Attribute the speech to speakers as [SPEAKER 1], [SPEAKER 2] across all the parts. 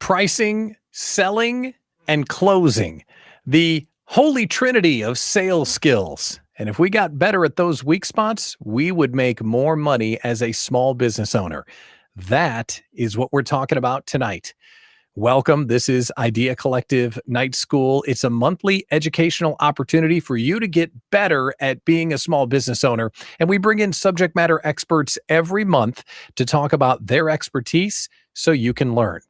[SPEAKER 1] pricing, selling, and closing. The holy trinity of sales skills. And if we got better at those weak spots, we would make more money as a small business owner. That is what we're talking about tonight. Welcome. This is Idea Collective Night School. It's a monthly educational opportunity for you to get better at being a small business owner. And we bring in subject matter experts every month to talk about their expertise so you can learn.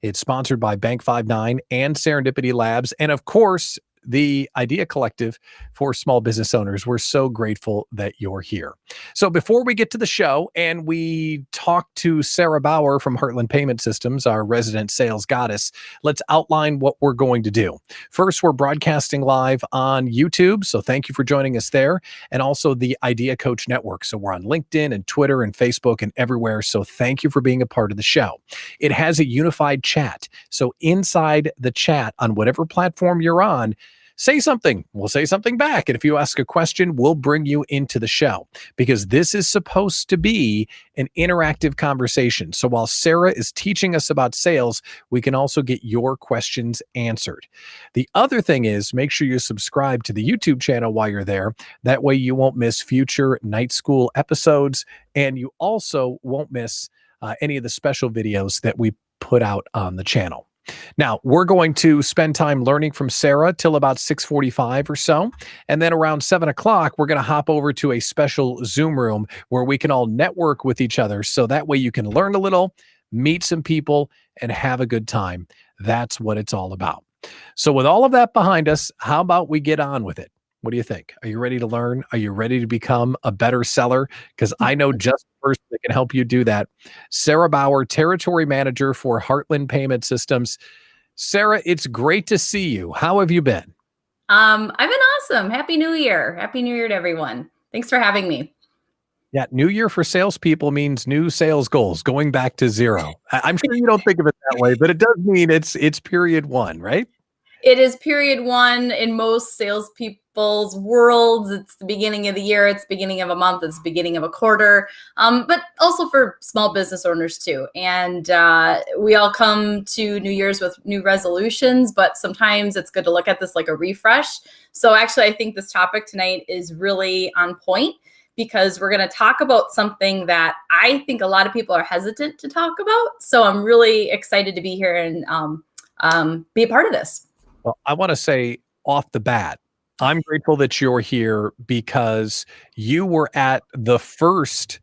[SPEAKER 1] It's sponsored by Bank 59 and Serendipity Labs. And of course, the Idea Collective for small business owners. We're so grateful that you're here. So before we get to the show and we talk to Sarah Bauer from Heartland Payment Systems, our resident sales goddess, let's outline what we're going to do. First, we're broadcasting live on YouTube. So thank you for joining us there. And also the Idea Coach Network. So we're on LinkedIn and Twitter and Facebook and everywhere. So thank you for being a part of the show. It has a unified chat. So inside the chat on whatever platform you're on, say something. We'll say something back. And if you ask a question, we'll bring you into the show because this is supposed to be an interactive conversation. So while Sarah is teaching us about sales, we can also get your questions answered. The other thing is make sure you subscribe to the YouTube channel while you're there. That way you won't miss future Night School episodes. And you also won't miss any of the special videos that we put out on the channel. Now, we're going to spend time learning from Sarah till about 6:45 or so. And then around 7 o'clock, we're going to hop over to a special Zoom room where we can all network with each other. So that way you can learn a little, meet some people, and have a good time. That's what it's all about. So with all of that behind us, how about we get on with it? What do you think? Are you ready to learn? Are you ready to become a better seller? Because I know just the person that can help you do that. Sarah Bauer, Territory Manager for Heartland Payment Systems. Sarah, it's great to see you. How have you been?
[SPEAKER 2] I've been awesome. Happy New Year. Happy New Year to everyone. Thanks for having me.
[SPEAKER 1] Yeah, New Year for salespeople means new sales goals, going back to zero. I'm sure you don't think of it that way, but it does mean it's period one, right?
[SPEAKER 2] It is period one in most salespeople's worlds. It's the beginning of the year. It's the beginning of a month. It's the beginning of a quarter, but also for small business owners too. And we all come to New Year's with new resolutions, but sometimes it's good to look at this like a refresh. So actually, I think this topic tonight is really on point because we're going to talk about something that I think a lot of people are hesitant to talk about. So I'm really excited to be here and be a part of this.
[SPEAKER 1] Well, I want to say off the bat, I'm grateful that you're here because you were at the first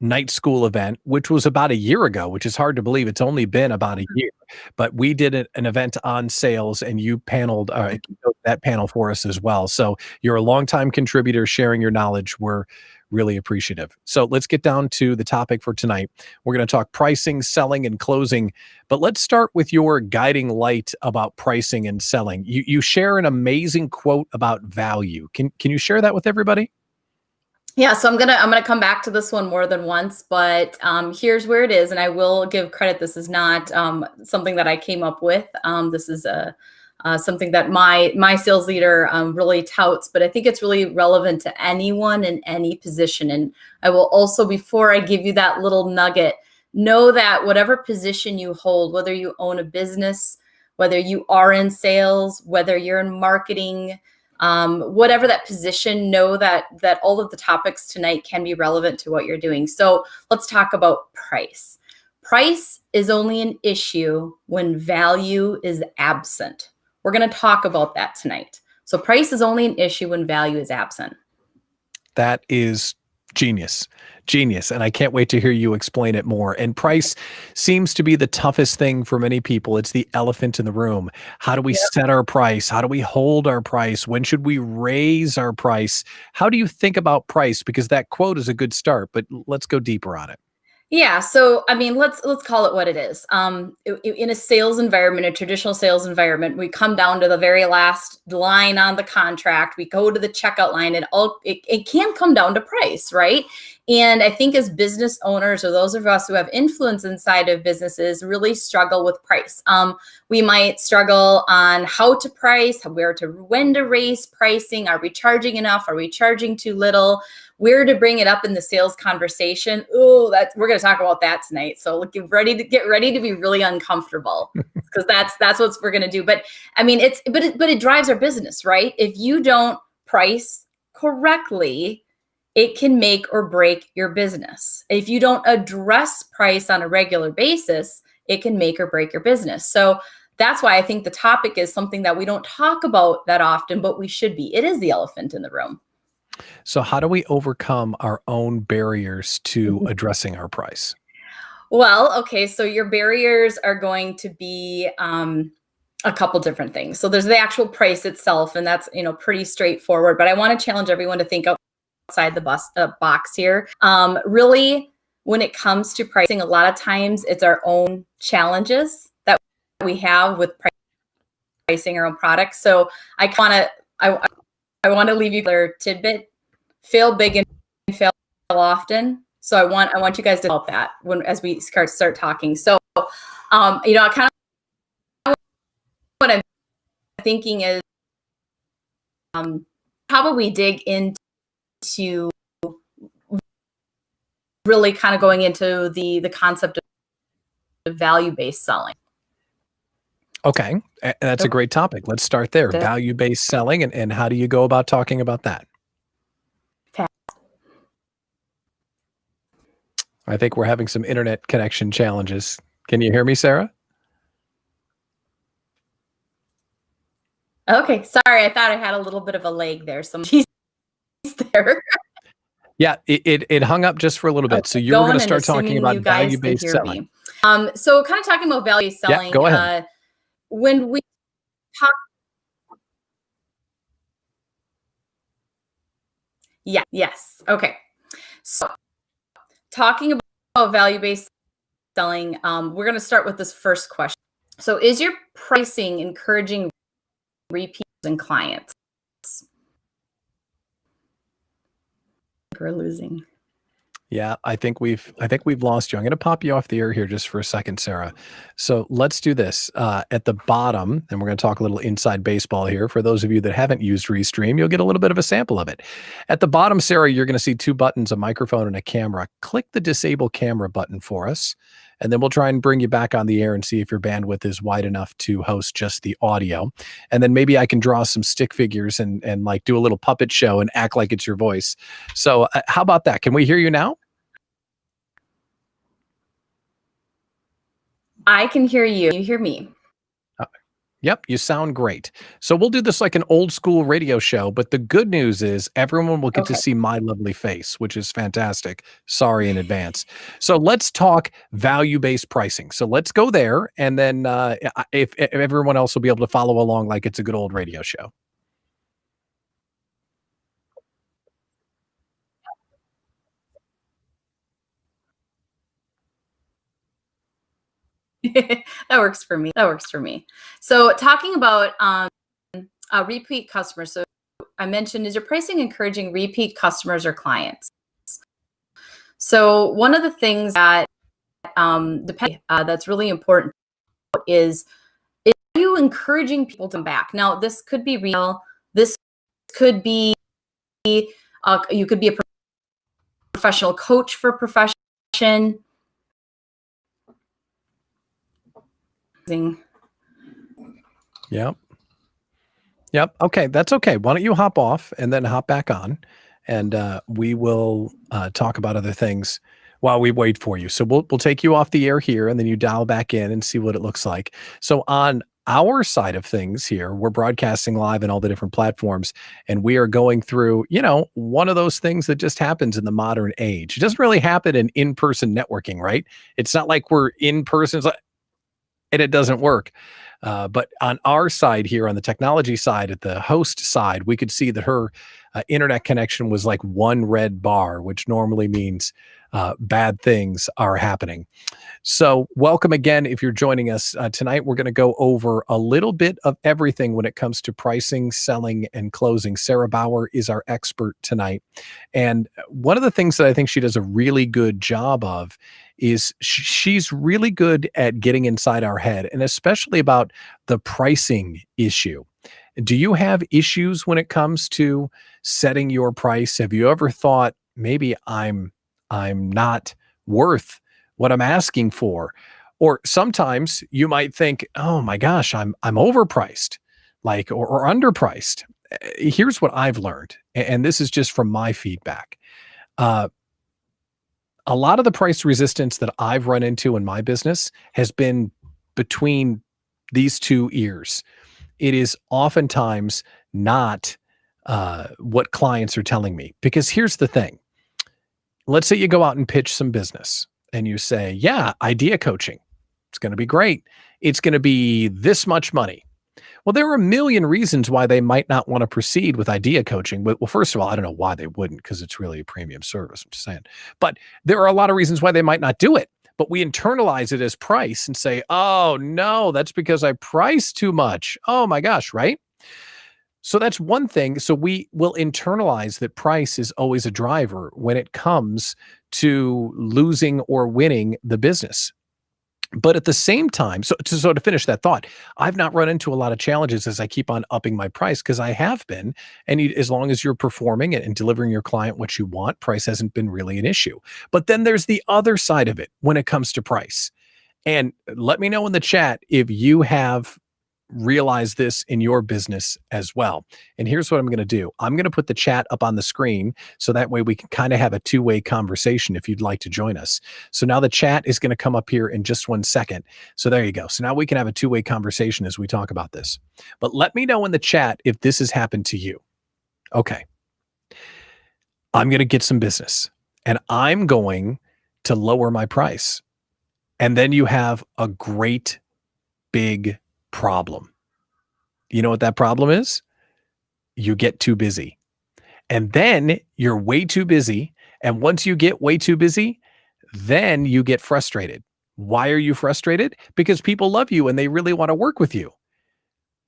[SPEAKER 1] Night School event, which was about a year ago, which is hard to believe. It's only been about a year, but we did an event on sales and you paneled that panel for us as well. So you're a longtime contributor sharing your knowledge. We're really appreciative. So let's get down to the topic for tonight. We're going to talk pricing, selling, and closing, but let's start with your guiding light about pricing and selling. You share an amazing quote about value. Can you share that with everybody?
[SPEAKER 2] Yeah, so I'm gonna come back to this one more than once, but here's where it is, and I will give credit. This is not something that I came up with. This is something that my sales leader really touts, but I think it's really relevant to anyone in any position. And I will also, before I give you that little nugget, know that whatever position you hold, whether you own a business, whether you are in sales, whether you're in marketing, whatever that position, know that all of the topics tonight can be relevant to what you're doing. So let's talk about price. Price is only an issue when value is absent. We're going to talk about that tonight. So price is only an issue when value is absent.
[SPEAKER 1] That is genius. And I can't wait to hear you explain it more. And price seems to be the toughest thing for many people. It's the elephant in the room. How do we set our price? How do we hold our price? When should we raise our price? How do you think about price? Because that quote is a good start, but let's go deeper on it.
[SPEAKER 2] Yeah. So, I mean, let's call it what it is. In a sales environment, a traditional sales environment, we come down to the very last line on the contract. We go to the checkout line and it can come down to price, right? And I think as business owners or those of us who have influence inside of businesses really struggle with price. We might struggle on how to price, when to raise pricing. Are we charging enough? Are we charging too little? where to bring it up in the sales conversation. Oh, we're going to talk about that tonight. So get ready to be really uncomfortable, because that's what we're going to do. But I mean, but it drives our business, right? If you don't price correctly, it can make or break your business. If you don't address price on a regular basis, it can make or break your business. So that's why I think the topic is something that we don't talk about that often, but we should be. It is the elephant in the room.
[SPEAKER 1] So how do we overcome our own barriers to addressing our price?
[SPEAKER 2] Well, okay, so your barriers are going to be a couple different things. So there's the actual price itself, and that's pretty straightforward. But I want to challenge everyone to think outside the box here. Really, when it comes to pricing, a lot of times it's our own challenges that we have with pricing our own products. So I want to leave you with a tidbit: fail big and fail often. So I want you guys to help that as we start talking. So I kind of what I'm thinking is probably dig into really kind of going into the concept of value-based selling.
[SPEAKER 1] Okay, that's a great topic. Let's start there. Value-based selling, and how do you go about talking about that? I think we're having some internet connection challenges. Can you hear me, Sarah?
[SPEAKER 2] Okay, sorry. I thought I had a little bit of a lag there. So she's there.
[SPEAKER 1] Yeah, it hung up just for a little bit. Okay. So you were going to start talking about value-based selling.
[SPEAKER 2] So kind of talking about value-based selling.
[SPEAKER 1] Yeah, go ahead.
[SPEAKER 2] When we talk. Yeah. Yes. Okay. So talking about value-based selling, we're going to start with this first question. So is your pricing encouraging repeats and clients? We're losing.
[SPEAKER 1] Yeah, I think we've lost you. I'm going to pop you off the air here just for a second, Sarah. So let's do this. At the bottom, and we're going to talk a little inside baseball here. For those of you that haven't used Restream, you'll get a little bit of a sample of it. At the bottom, Sarah, you're going to see two buttons, a microphone and a camera. Click the disable camera button for us, and then we'll try and bring you back on the air and see if your bandwidth is wide enough to host just the audio. And then maybe I can draw some stick figures and like do a little puppet show and act like it's your voice. So how about that? Can we hear you now?
[SPEAKER 2] I can hear you. You hear me?
[SPEAKER 1] Yep, you sound great. So we'll do this like an old school radio show, but the good news is everyone will get to see my lovely face, which is fantastic. Sorry in advance. So let's talk value-based pricing. So let's go there, and then if everyone else will be able to follow along like it's a good old radio show.
[SPEAKER 2] That works for me. So talking about repeat customers. So I mentioned, is your pricing encouraging repeat customers or clients? So one of the things that that's really important is you encouraging people to come back? Now, this could be real. This could be you could be a professional coach for a profession.
[SPEAKER 1] Yep. Okay, that's okay. Why don't you hop off and then hop back on, and we will talk about other things while we wait for you. So we'll take you off the air here, and then you dial back in and see what it looks like. So on our side of things here, we're broadcasting live in all the different platforms, and we are going through, one of those things that just happens in the modern age. It doesn't really happen in in-person networking, right? It's not like we're in person. And it doesn't work. But on our side here, on the technology side, at the host side, we could see that her internet connection was like one red bar, which normally means bad things are happening. So welcome again. If you're joining us tonight, we're going to go over a little bit of everything when it comes to pricing, selling, and closing. Sarah Bauer is our expert tonight. And one of the things that I think she does a really good job of is she's really good at getting inside our head, and especially about the pricing issue. Do you have issues when it comes to setting your price? Have you ever thought, maybe I'm not worth what I'm asking for. Or sometimes you might think, oh my gosh, I'm overpriced, like or underpriced. Here's what I've learned, and this is just from my feedback. Uh, a lot of the price resistance that I've run into in my business has been between these two ears. It is oftentimes not what clients are telling me. Because here's the thing. Let's say you go out and pitch some business and you say, yeah, idea coaching. It's going to be great. It's going to be this much money. Well, there are a million reasons why they might not want to proceed with idea coaching. Well, first of all, I don't know why they wouldn't, because it's really a premium service. I'm just saying. But there are a lot of reasons why they might not do it. But we internalize it as price and say, oh, no, that's because I priced too much. Oh, my gosh, right? So that's one thing. So we will internalize that price is always a driver when it comes to losing or winning the business. But at the same time, so to finish that thought, I've not run into a lot of challenges as I keep on upping my price, because I have been. And as long as you're performing and delivering your client what you want, price hasn't been really an issue. But then there's the other side of it when it comes to price. And let me know in the chat if you have realize this in your business as well. And here's what I'm going to do. I'm going to put the chat up on the screen so that way we can kind of have a two-way conversation if you'd like to join us. So now the chat is going to come up here in just 1 second. So there you go. So now we can have a two-way conversation as we talk about this. But let me know in the chat if this has happened to you. Okay. I'm going to get some business and I'm going to lower my price. And then you have a great big problem. You know what that problem is? You get too busy. And then you're way too busy. And once you get way too busy, then you get frustrated. Why are you frustrated? Because people love you and they really want to work with you.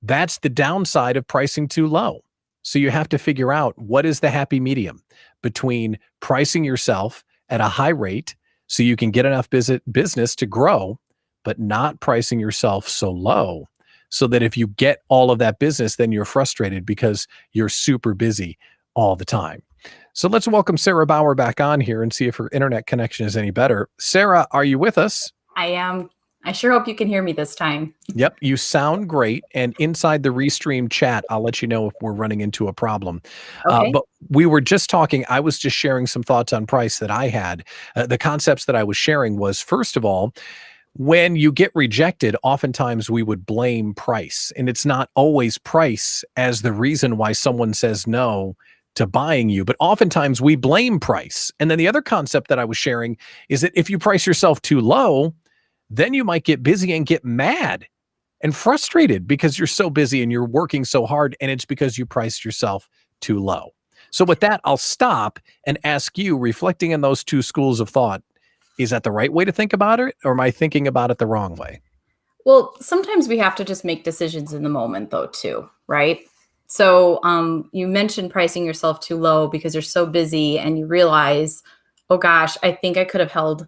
[SPEAKER 1] That's the downside of pricing too low. So you have to figure out what is the happy medium between pricing yourself at a high rate so you can get enough business to grow, but not pricing yourself so low so that if you get all of that business, then you're frustrated because you're super busy all the time. So let's welcome Sarah Bauer back on here and see if her internet connection is any better. Sarah, are you with us?
[SPEAKER 2] I am. I sure hope you can hear me this time.
[SPEAKER 1] Yep, you sound great. And inside the Restream chat, I'll let you know if we're running into a problem.
[SPEAKER 2] Okay.
[SPEAKER 1] But we were just talking, I was just sharing some thoughts on price that I had. The concepts that I was sharing was, first of all, when you get rejected, oftentimes we would blame price. And it's not always price as the reason why someone says no to buying you, but oftentimes we blame price. And then the other concept that I was sharing is that if you price yourself too low, then you might get busy and get mad and frustrated because you're so busy and you're working so hard, and it's because you priced yourself too low. So with that, I'll stop and ask you, reflecting on those two schools of thought, is that the right way to think about it, or am I thinking about it the wrong way?
[SPEAKER 2] Well, sometimes we have to just make decisions in the moment, though, too, right? So you mentioned pricing yourself too low because you're so busy and you realize, oh gosh, I think I could have held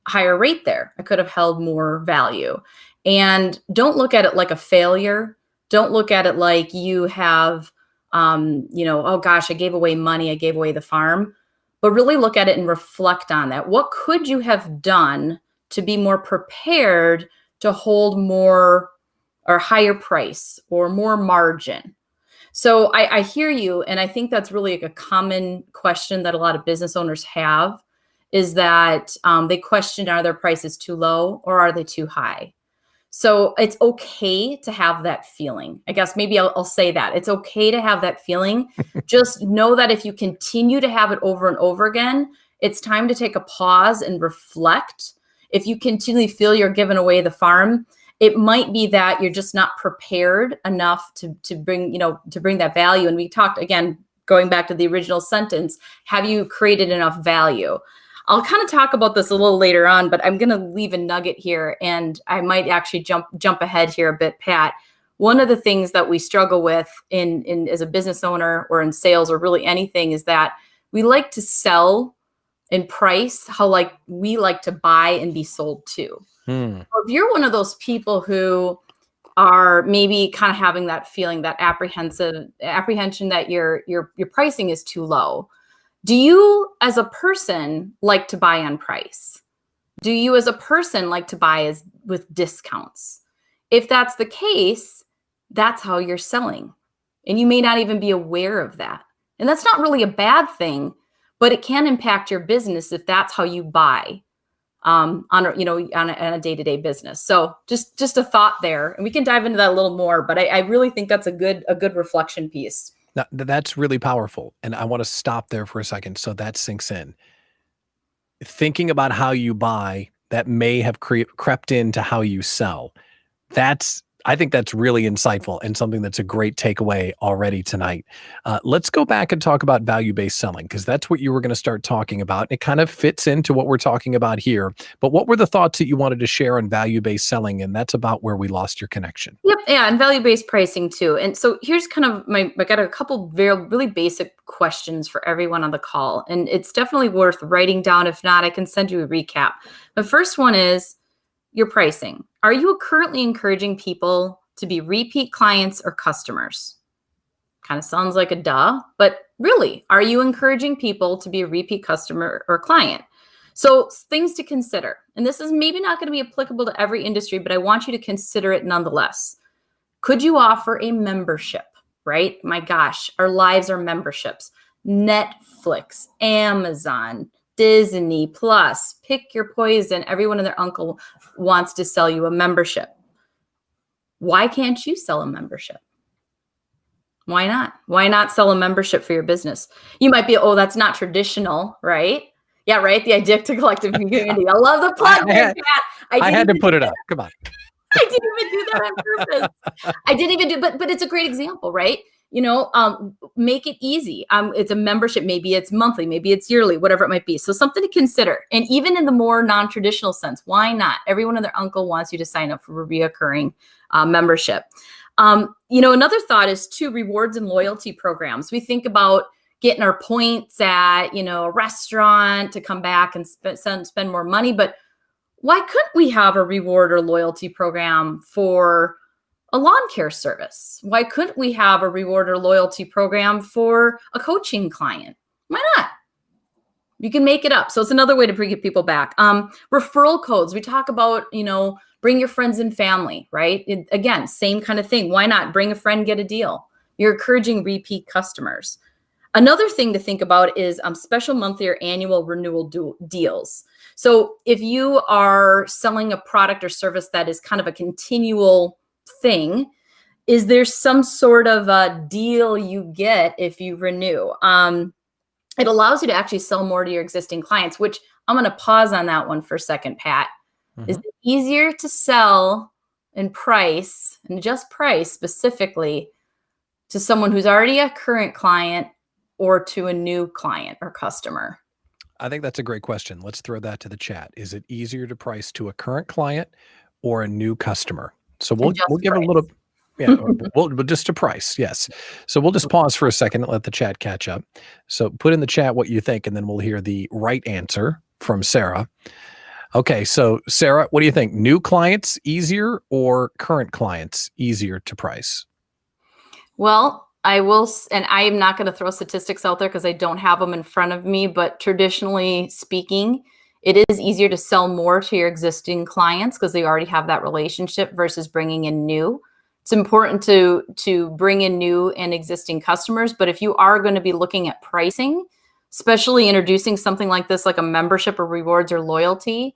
[SPEAKER 2] higher rate there. I could have held more value. And don't look at it like a failure. Don't look at it like you have, oh gosh, I gave away money. I gave away the farm. But really look at it and reflect on that. What could you have done to be more prepared to hold more or higher price or more margin? So I hear you. And I think that's really a common question that a lot of business owners have, is that they question, are their prices too low or are they too high? So it's okay to have that feeling. I guess maybe I'll say that. It's okay to have that feeling. Just know that if you continue to have it over and over again, it's time to take a pause and reflect. If you continually feel you're giving away the farm, it might be that you're just not prepared enough to bring that value. And we talked, again, going back to the original sentence, have you created enough value? I'll kind of talk about this a little later on, but I'm going to leave a nugget here, and I might actually jump ahead here a bit, Pat. One of the things that we struggle with in as a business owner or in sales or really anything is that we like to sell and price how we like to buy and be sold to. So if you're one of those people who are maybe kind of having that feeling, that apprehension that your pricing is too low, Do you as a person like to buy on price? Do you as a person like to buy with discounts? If that's the case, that's how you're selling. And you may not even be aware of that. And that's not really a bad thing, but it can impact your business if that's how you buy on a day-to-day business. So just a thought there, and we can dive into that a little more. But I really think that's a good reflection piece.
[SPEAKER 1] Now, that's really powerful. And I want to stop there for a second so that sinks in. Thinking about how you buy, that may have crept into how you sell. I think that's really insightful and something that's a great takeaway already tonight. Let's go back and talk about value-based selling, because that's what you were going to start talking about. It kind of fits into what we're talking about here. But what were the thoughts that you wanted to share on value-based selling? And that's about where we lost your connection.
[SPEAKER 2] Yep. Yeah. And value-based pricing too. And so here's kind of I got a couple really basic questions for everyone on the call. And it's definitely worth writing down. If not, I can send you a recap. The first one is your pricing. Are you currently encouraging people to be repeat clients or customers? Kind of sounds like a duh, but really, are you encouraging people to be a repeat customer or client? So things to consider, and this is maybe not going to be applicable to every industry, but I want you to consider it nonetheless. Could you offer a membership, right? My gosh, our lives are memberships. Netflix, Amazon, Disney Plus, pick your poison. Everyone and their uncle wants to sell you a membership. Why can't you sell a membership? Why not? Why not sell a membership for your business? You might be, oh, that's not traditional, right? Yeah, right. The Addicted Collective community. I love the plug.
[SPEAKER 1] I had to put it up. Come on.
[SPEAKER 2] I didn't even do that on purpose. I didn't even do, but it's a great example, right? Make it easy. It's a membership. Maybe it's monthly, maybe it's yearly, whatever it might be. So something to consider. And even in the more non-traditional sense, why not? Everyone and their uncle wants you to sign up for a reoccurring membership. Another thought is too, rewards and loyalty programs. We think about getting our points at, a restaurant to come back and spend more money. But why couldn't we have a reward or loyalty program for a lawn care service? Why couldn't we have a reward or loyalty program for a coaching client? Why not? You can make it up. So it's another way to bring people back. Referral codes. We talk about, bring your friends and family, right? Again, same kind of thing. Why not bring a friend, get a deal? You're encouraging repeat customers. Another thing to think about is special monthly or annual renewal deals. So if you are selling a product or service that is kind of a continual thing, is there some sort of a deal you get if you renew? It allows you to actually sell more to your existing clients, which I'm going to pause on that one for a second, Pat. Mm-hmm. Is it easier to sell and price, and just price specifically, to someone who's already a current client or to a new client or customer?
[SPEAKER 1] I think that's a great question. Let's throw that to the chat. Is it easier to price to a current client or a new customer? So we'll give a little, we'll just to price. Yes. So we'll just pause for a second and let the chat catch up. So put in the chat what you think, and then we'll hear the right answer from Sarah. Okay. So Sarah, what do you think? New clients easier or current clients easier to price?
[SPEAKER 2] Well, I will, and I am not going to throw statistics out there because I don't have them in front of me, but traditionally speaking, it is easier to sell more to your existing clients because they already have that relationship versus bringing in new. It's important to bring in new and existing customers, but if you are going to be looking at pricing, especially introducing something like this, like a membership or rewards or loyalty,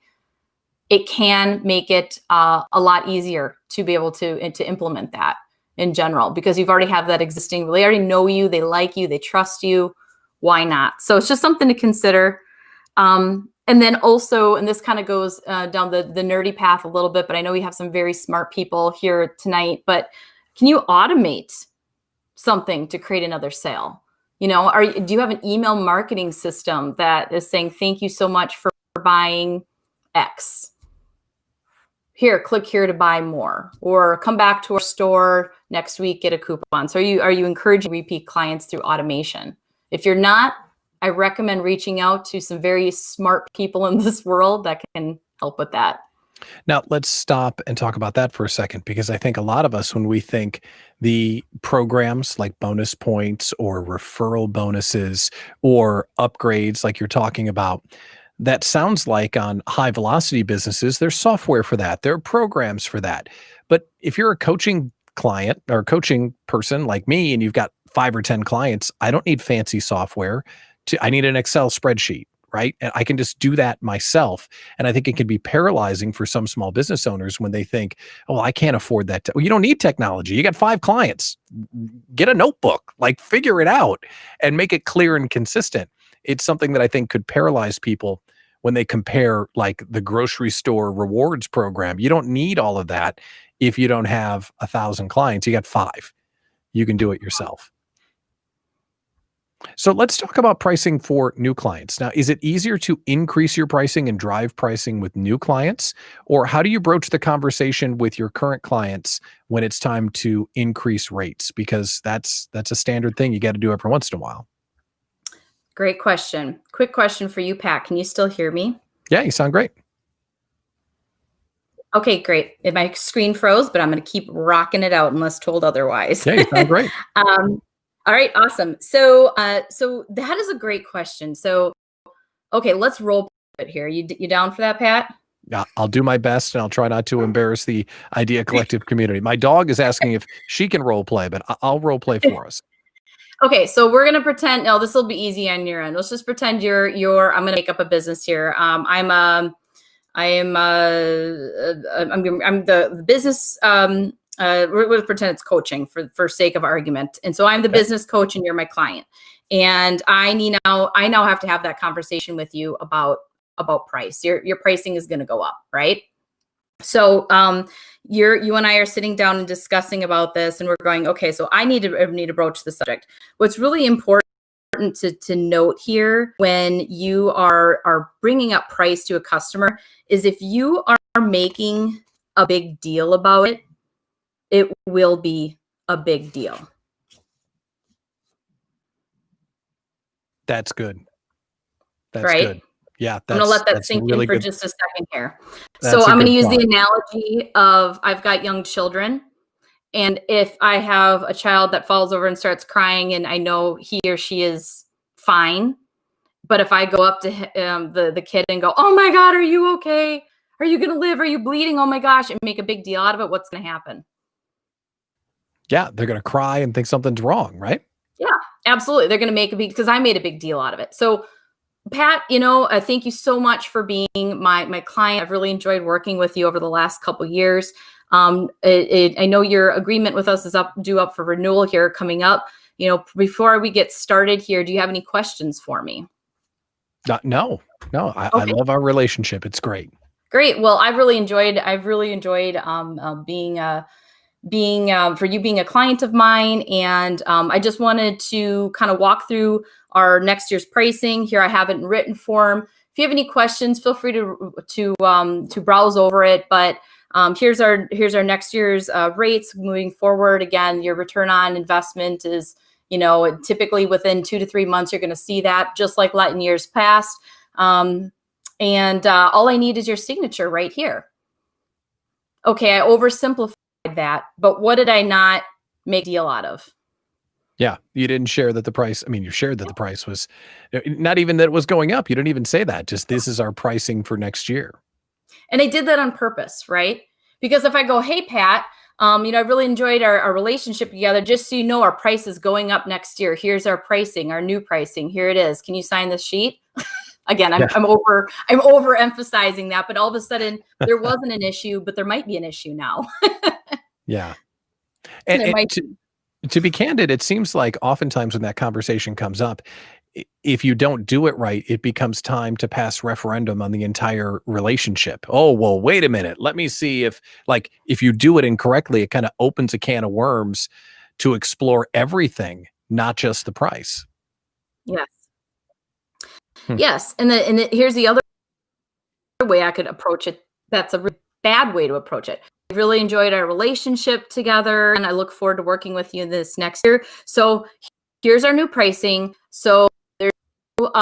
[SPEAKER 2] it can make it a lot easier to be able to implement that in general, because you've already have that existing, they already know you, they like you, they trust you. Why not? So it's just something to consider. And then also, and this kind of goes down the nerdy path a little bit, but I know we have some very smart people here tonight, but can you automate something to create another sale? Do you have an email marketing system that is saying, thank you so much for buying X? Here, click here to buy more, or come back to our store next week, get a coupon. So are you encouraging repeat clients through automation? If you're not, I recommend reaching out to some very smart people in this world that can help with that.
[SPEAKER 1] Now, let's stop and talk about that for a second, because I think a lot of us, when we think the programs like bonus points or referral bonuses or upgrades, like you're talking about, that sounds like on high velocity businesses, there's software for that, there are programs for that. But if you're a coaching client or a coaching person like me and you've got 5 or 10 clients, I don't need fancy software. I need an Excel spreadsheet, right? And I can just do that myself. And I think it can be paralyzing for some small business owners when they think, oh, I can't afford that. Well, you don't need technology. You got 5 clients. Get a notebook, like figure it out and make it clear and consistent. It's something that I think could paralyze people when they compare like the grocery store rewards program. You don't need all of that if you don't have 1,000 clients. You got 5. You can do it yourself. So let's talk about pricing for new clients. Now, is it easier to increase your pricing and drive pricing with new clients? Or how do you broach the conversation with your current clients when it's time to increase rates? Because that's a standard thing you got to do every once in a while.
[SPEAKER 2] Great question. Quick question for you, Pat. Can you still hear me?
[SPEAKER 1] Yeah, you sound great.
[SPEAKER 2] Okay, great. My screen froze, but I'm going to keep rocking it out unless told otherwise.
[SPEAKER 1] Yeah, you sound great.
[SPEAKER 2] All right, awesome. So that is a great question. So, okay, let's role play it here. You down for that, Pat?
[SPEAKER 1] Yeah, I'll do my best, and I'll try not to embarrass the Idea Collective community. My dog is asking if she can role play, but I'll role play for us.
[SPEAKER 2] Okay, so we're gonna pretend. No, this will be easy on your end. Let's just pretend you're. I'm gonna make up a business here. I'm the business. We're going to pretend it's coaching for sake of argument. And so I'm the business coach and you're my client. And I now have to have that conversation with you about price. Your pricing is going to go up, right? So you and I are sitting down and discussing about this, and we're going, okay, so I need to broach the subject. What's really important to note here when you are bringing up price to a customer is if you are making a big deal about it, it will be a big deal.
[SPEAKER 1] That's good. That's
[SPEAKER 2] right?
[SPEAKER 1] good. Yeah,
[SPEAKER 2] I'm going to let that sink
[SPEAKER 1] really
[SPEAKER 2] in for
[SPEAKER 1] good.
[SPEAKER 2] just a second here.
[SPEAKER 1] That's
[SPEAKER 2] so I'm going to use
[SPEAKER 1] thought.
[SPEAKER 2] the analogy of I've got young children. And if I have a child that falls over and starts crying and I know he or she is fine, but if I go up to the kid and go, oh my God, are you okay? Are you going to live? Are you bleeding? Oh my gosh, and make a big deal out of it, what's going to happen?
[SPEAKER 1] Yeah, they're going to cry and think something's wrong, right?
[SPEAKER 2] Yeah, absolutely. They're going to make because I made a big deal out of it. So Pat, thank you so much for being my client. I've really enjoyed working with you over the last couple of years. I know your agreement with us is due up for renewal here coming up. Before we get started here, do you have any questions for me?
[SPEAKER 1] No. I love our relationship. It's great.
[SPEAKER 2] Great. Well, I've really enjoyed being for you being a client of mine, and I just wanted to kind of walk through our next year's pricing. Here I have it in written form. If you have any questions, feel free to browse over it. But here's our next year's rates moving forward. Again, your return on investment is typically within 2 to 3 months you're going to see that, just like in years past. And all I need is your signature right here. Okay, I oversimplified that, but what did I not make a deal out of?
[SPEAKER 1] Yeah, you didn't share that the price. I mean, you shared that the price was not even that it was going up. You didn't even say that. Just this is our pricing for next year.
[SPEAKER 2] And I did that on purpose, right? Because if I go, hey, Pat, I really enjoyed our relationship together. Just so you know, our price is going up next year. Here's our pricing, our new pricing. Here it is. Can you sign this sheet? Again, I'm overemphasizing that, but all of a sudden there wasn't an issue, but there might be an issue now.
[SPEAKER 1] Yeah. And to be candid, it seems like oftentimes when that conversation comes up, if you don't do it right, it becomes time to pass referendum on the entire relationship. Oh, well, wait a minute. Let me see if you do it incorrectly, it kind of opens a can of worms to explore everything, not just the price.
[SPEAKER 2] Yes. Yes. And here's the other way I could approach it. That's a bad way to approach it. I really enjoyed our relationship together, and I look forward to working with you this next year. So here's our new pricing. So there's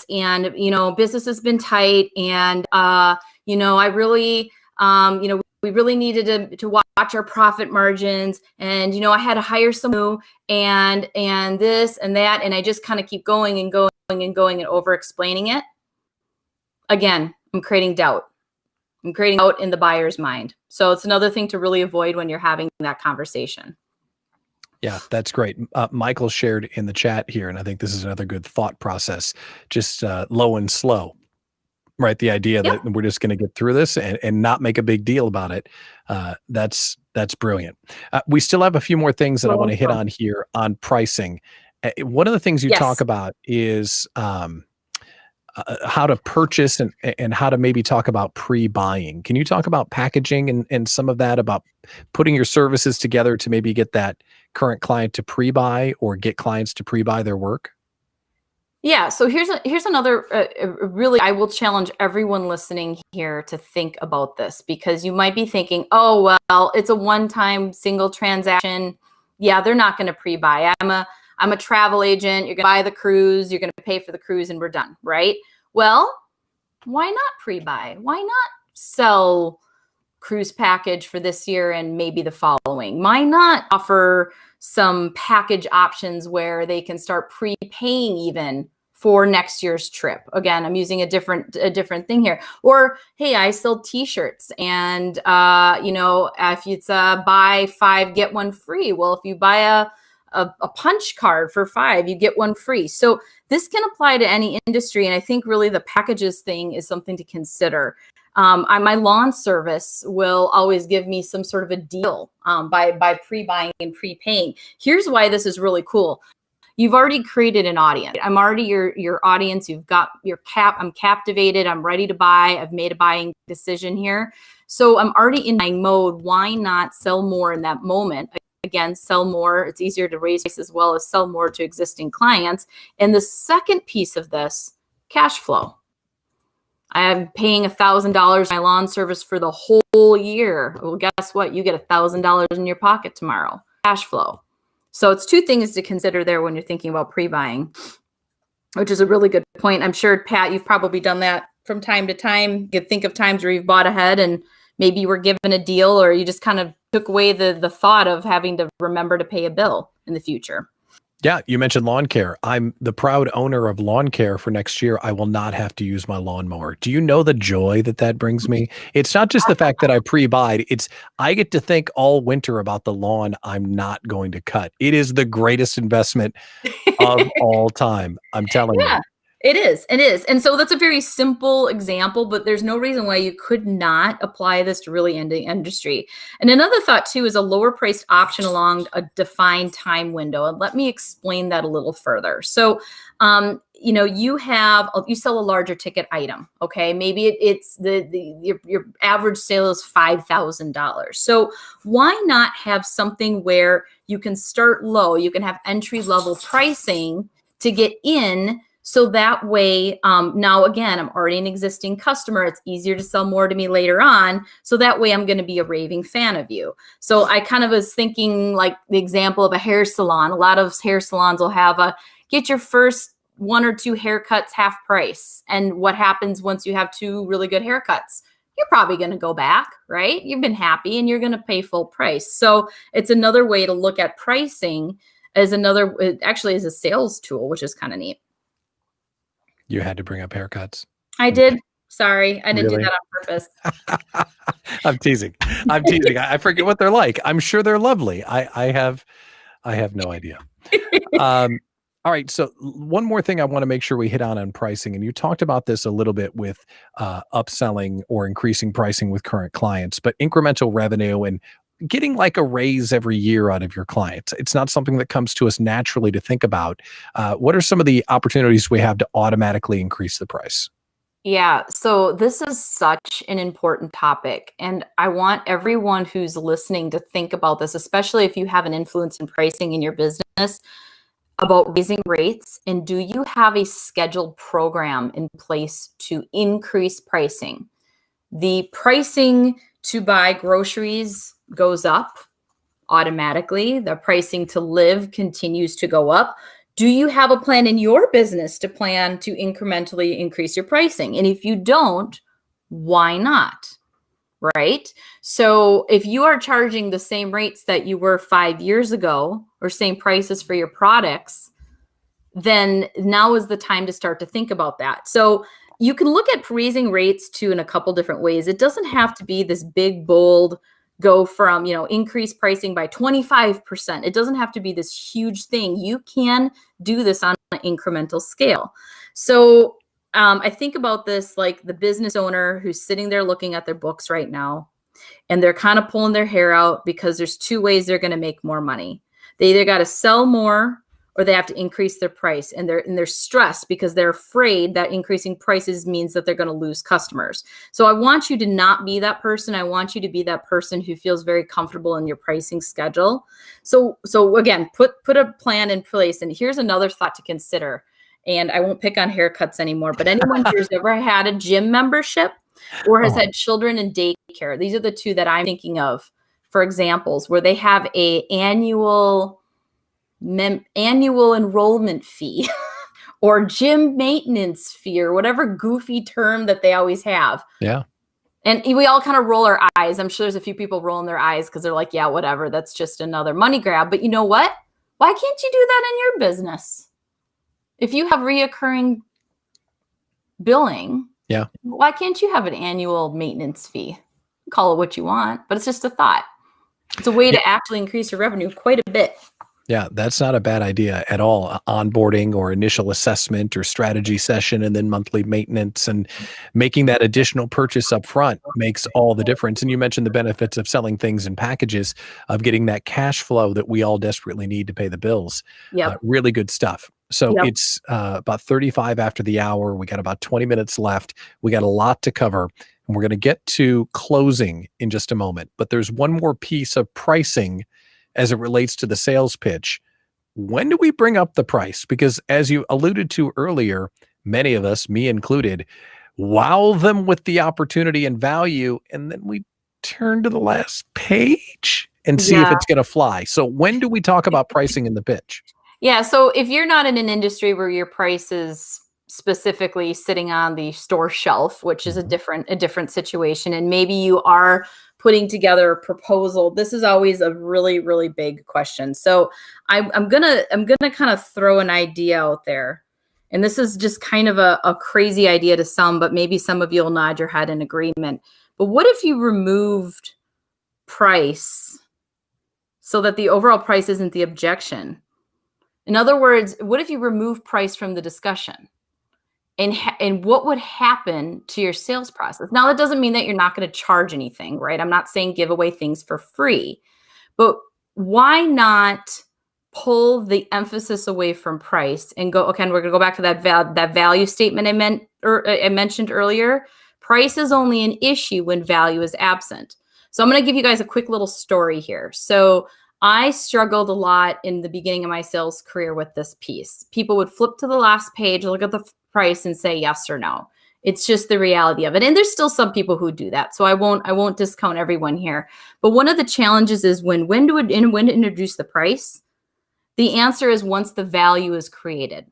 [SPEAKER 2] and business has been tight, and I really We really needed to watch our profit margins, and I had to hire someone and this and that, and I just kind of keep going and going and going and over explaining it. Again, I'm creating doubt. I'm creating doubt in the buyer's mind. So it's another thing to really avoid when you're having that conversation.
[SPEAKER 1] Yeah, that's great. Michael shared in the chat here, and I think this is another good thought process, just low and slow, right? The idea
[SPEAKER 2] Yep.
[SPEAKER 1] that we're just going to get through this and not make a big deal about it. That's brilliant. We still have a few more things that I want to hit on here on pricing. One of the things you talk about is how to purchase and how to maybe talk about pre-buying. Can you talk about packaging and some of that, about putting your services together to maybe get that current client to pre-buy or get clients to pre-buy their work?
[SPEAKER 2] Yeah. So here's another really, I will challenge everyone listening here to think about this, because you might be thinking, oh, well, it's a one-time single transaction. Yeah, they're not going to pre-buy. I'm a travel agent. You're going to buy the cruise. You're going to pay for the cruise and we're done, right? Well, why not pre-buy? Why not sell cruise package for this year and maybe the following? Why not offer some package options where they can start prepaying even for next year's trip? Again, I'm using a different thing here. Or, hey, I sell t-shirts, and if it's buy 5 get 1 free. Well, if you buy a punch card for 5, you get 1 free. So this can apply to any industry, and I think really the packages thing is something to consider. My lawn service will always give me some sort of a deal by pre-buying and prepaying. Here's why this is really cool. You've already created an audience. I'm already your audience. You've got I'm captivated. I'm ready to buy. I've made a buying decision here. So I'm already in buying mode. Why not sell more in that moment? Again, sell more. It's easier to raise as well as sell more to existing clients. And the second piece of this, cash flow. I'm paying $1,000 my lawn service for the whole year. Well, guess what? You get $1,000 in your pocket tomorrow. Cash flow. So it's 2 things to consider there when you're thinking about pre-buying, which is a really good point. I'm sure, Pat, you've probably done that from time to time. You think of times where you've bought ahead and maybe you were given a deal, or you just kind of took away the thought of having to remember to pay a bill in the future.
[SPEAKER 1] Yeah, you mentioned lawn care. I'm the proud owner of lawn care for next year. I will not have to use my lawnmower. Do you know the joy that brings me? It's not just the fact that I pre-buyed. It's I get to think all winter about the lawn I'm not going to cut. It is the greatest investment of all time. I'm telling you.
[SPEAKER 2] It is. It is. And so that's a very simple example, but there's no reason why you could not apply this to really any industry. And another thought too is a lower priced option along a defined time window. And let me explain that a little further. So, you sell a larger ticket item. Okay. Maybe it's your average sale is $5,000. So why not have something where you can start low, you can have entry level pricing to get in. So that way, now again, I'm already an existing customer. It's easier to sell more to me later on. So that way I'm going to be a raving fan of you. So I kind of was thinking like the example of a hair salon. A lot of hair salons will have get your first 1 or 2 haircuts half price. And what happens once you have 2 really good haircuts? You're probably going to go back, right? You've been happy and you're going to pay full price. So it's another way to look at pricing as actually as a sales tool, which is kind of neat.
[SPEAKER 1] You had to bring up haircuts.
[SPEAKER 2] I did. Sorry. I didn't do
[SPEAKER 1] Really?
[SPEAKER 2] that on purpose.
[SPEAKER 1] I'm teasing. I forget what they're like. I'm sure they're lovely. I have no idea. All right. So one more thing I want to make sure we hit on pricing. And you talked about this a little bit with upselling or increasing pricing with current clients, but incremental revenue and getting like a raise every year out of your clients. It's not something that comes to us naturally to think about. What are some of the opportunities we have to automatically increase the price?
[SPEAKER 2] Yeah, so this is such an important topic. And I want everyone who's listening to think about this, especially if you have an influence in pricing in your business, about raising rates. And do you have a scheduled program in place to increase pricing? The pricing to buy groceries goes up automatically. The pricing to live continues to go up. Do you have a plan in your business to plan to incrementally increase your pricing? And if you don't, why not? right? So if you are charging the same rates that you were 5 years ago or same prices for your products, then now is the time to start to think about that. So you can look at raising rates too in a couple different ways. It doesn't have to be this big, bold, go from, increase pricing by 25%. It doesn't have to be this huge thing. You can do this on an incremental scale. So I think about this like the business owner who's sitting there looking at their books right now, and they're kind of pulling their hair out because there's two ways they're going to make more money. They either got to sell more or they have to increase their price, and they're stressed because they're afraid that increasing prices means that they're going to lose customers. So I want you to not be that person. I want you to be that person who feels very comfortable in your pricing schedule. So again, put a plan in place. And here's another thought to consider. And I won't pick on haircuts anymore, but anyone here's ever had a gym membership or has had children in daycare? These are the two that I'm thinking of for examples where they have a annual enrollment fee or gym maintenance fee or whatever goofy term that they always have.
[SPEAKER 1] Yeah.
[SPEAKER 2] And we all kind of roll our eyes. I'm sure there's a few people rolling their eyes because they're like, yeah, whatever. That's just another money grab. But you know what? Why can't you do that in your business? If you have reoccurring billing,
[SPEAKER 1] yeah,
[SPEAKER 2] why can't you have an annual maintenance fee? Call it what you want, but it's just a thought. It's a way to actually increase your revenue quite a bit.
[SPEAKER 1] Yeah, that's not a bad idea at all. Onboarding or initial assessment or strategy session and then monthly maintenance and making that additional purchase up front makes all the difference. And you mentioned the benefits of selling things in packages, of getting that cash flow that we all desperately need to pay the bills.
[SPEAKER 2] Yep.
[SPEAKER 1] Really good stuff. So it's about 35 after the hour. We got about 20 minutes left. We got a lot to cover. And we're going to get to closing in just a moment. But there's one more piece of pricing as it relates to the sales pitch. When do we bring up the price? Because as you alluded to earlier, many of us, me included, wow them with the opportunity and value, and then we turn to the last page and see if it's going to fly. So when do we talk about pricing in the pitch?
[SPEAKER 2] Yeah. So if you're not in an industry where your price is specifically sitting on the store shelf, which is a different situation, and maybe you are putting together a proposal, this is always a really, really big question. So I'm gonna kind of throw an idea out there, and this is just kind of a crazy idea to some, but maybe some of you will nod your head in agreement. But what if you removed price so that the overall price isn't the objection? In other words, what if you remove price from the discussion? And what would happen to your sales process? Now, that doesn't mean that you're not going to charge anything, right? I'm not saying give away things for free, but why not pull the emphasis away from price and go, okay, and we're going to go back to that value statement I mentioned earlier. Price is only an issue when value is absent. So I'm going to give you guys a quick little story here. So I struggled a lot in the beginning of my sales career with this piece. People would flip to the last page, look at the price and say yes or no. It's just the reality of it. And there's still some people who do that. So I won't discount everyone here. But one of the challenges is when to introduce the price. The answer is once the value is created.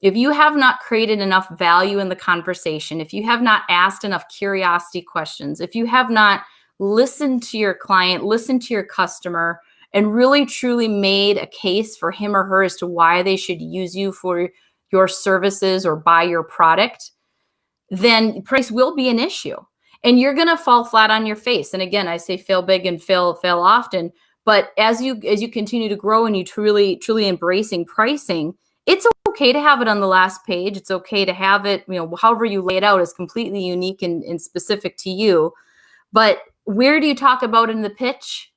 [SPEAKER 2] If you have not created enough value in the conversation, if you have not asked enough curiosity questions, if you have not listened to your client, listened to your customer, and really truly made a case for him or her as to why they should use you for your services or buy your product, then price will be an issue. And you're going to fall flat on your face. And again, I say fail big and fail often. But as you continue to grow and you truly embracing pricing, it's okay to have it on the last page. It's okay to have it, however you lay it out is completely unique and specific to you. But where do you talk about in the pitch?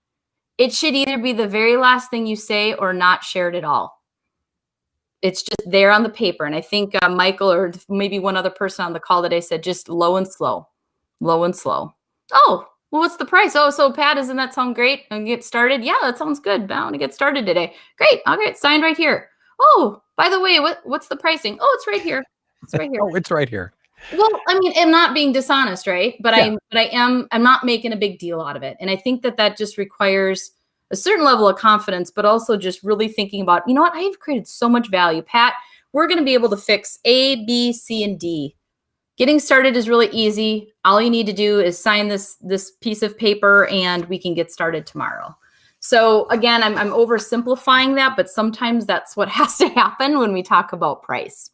[SPEAKER 2] It should either be the very last thing you say or not shared at all. It's just there on the paper. And I think Michael or maybe one other person on the call today said just low and slow. Oh, well, what's the price? Oh, so Pat, doesn't that sound great? And get started? Yeah, that sounds good. I want to get started today. Great. Okay, it's signed right here. Oh, by the way, what's the pricing? Oh, it's right here. It's right here.
[SPEAKER 1] Oh, it's right here.
[SPEAKER 2] Well, I mean, I'm not being dishonest, right? But I'm not making a big deal out of it. And I think that just requires a certain level of confidence, but also just really thinking about, you know what, I've created so much value. Pat, we're going to be able to fix A, B, C, and D Getting started is really easy. All you need to do is sign this piece of paper and we can get started tomorrow. So again, I'm oversimplifying that, but sometimes that's what has to happen when we talk about price.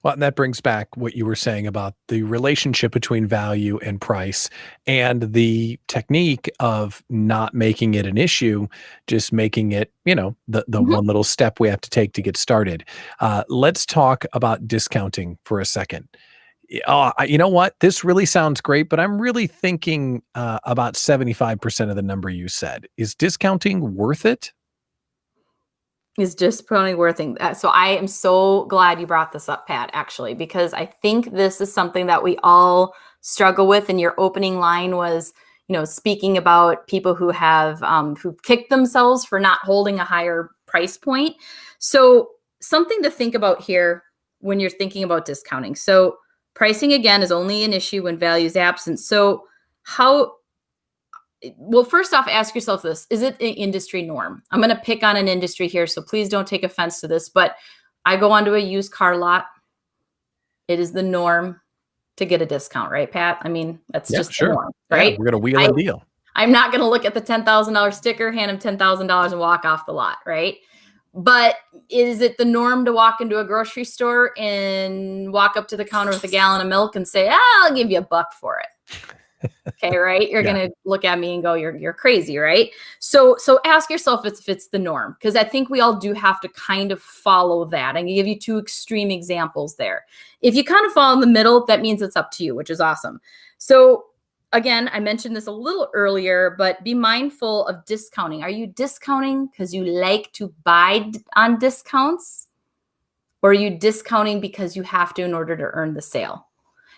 [SPEAKER 1] Well, and that brings back what you were saying about the relationship between value and price and the technique of not making it an issue, just making it, the
[SPEAKER 2] Mhm.
[SPEAKER 1] one little step we have to take to get started. Let's talk about discounting for a second. You know what? This really sounds great, but I'm really thinking about 75% of the number you said. Is discounting worth it?
[SPEAKER 2] Is just probably worth it. So I am so glad you brought this up, Pat, actually, because I think this is something that we all struggle with. And your opening line was, speaking about people who have who've kicked themselves for not holding a higher price point. So something to think about here when you're thinking about discounting. So pricing again is only an issue when value is absent. So well, first off, ask yourself this. Is it an industry norm? I'm going to pick on an industry here, so please don't take offense to this, but I go onto a used car lot. It is the norm to get a discount, right, Pat? I mean, that's just the norm, right?
[SPEAKER 1] Yeah, we're going to wheel and deal.
[SPEAKER 2] I'm not going to look at the $10,000 sticker, hand him $10,000 and walk off the lot, right? But is it the norm to walk into a grocery store and walk up to the counter with a gallon of milk and say, I'll give you $1 for it? Okay, right? You're going to look at me and go, you're crazy, right? So ask yourself if it's the norm, because I think we all do have to kind of follow that. I'm going to give you 2 extreme examples there. If you kind of fall in the middle, that means it's up to you, which is awesome. So again, I mentioned this a little earlier, but be mindful of discounting. Are you discounting because you like to buy on discounts? Or are you discounting because you have to in order to earn the sale?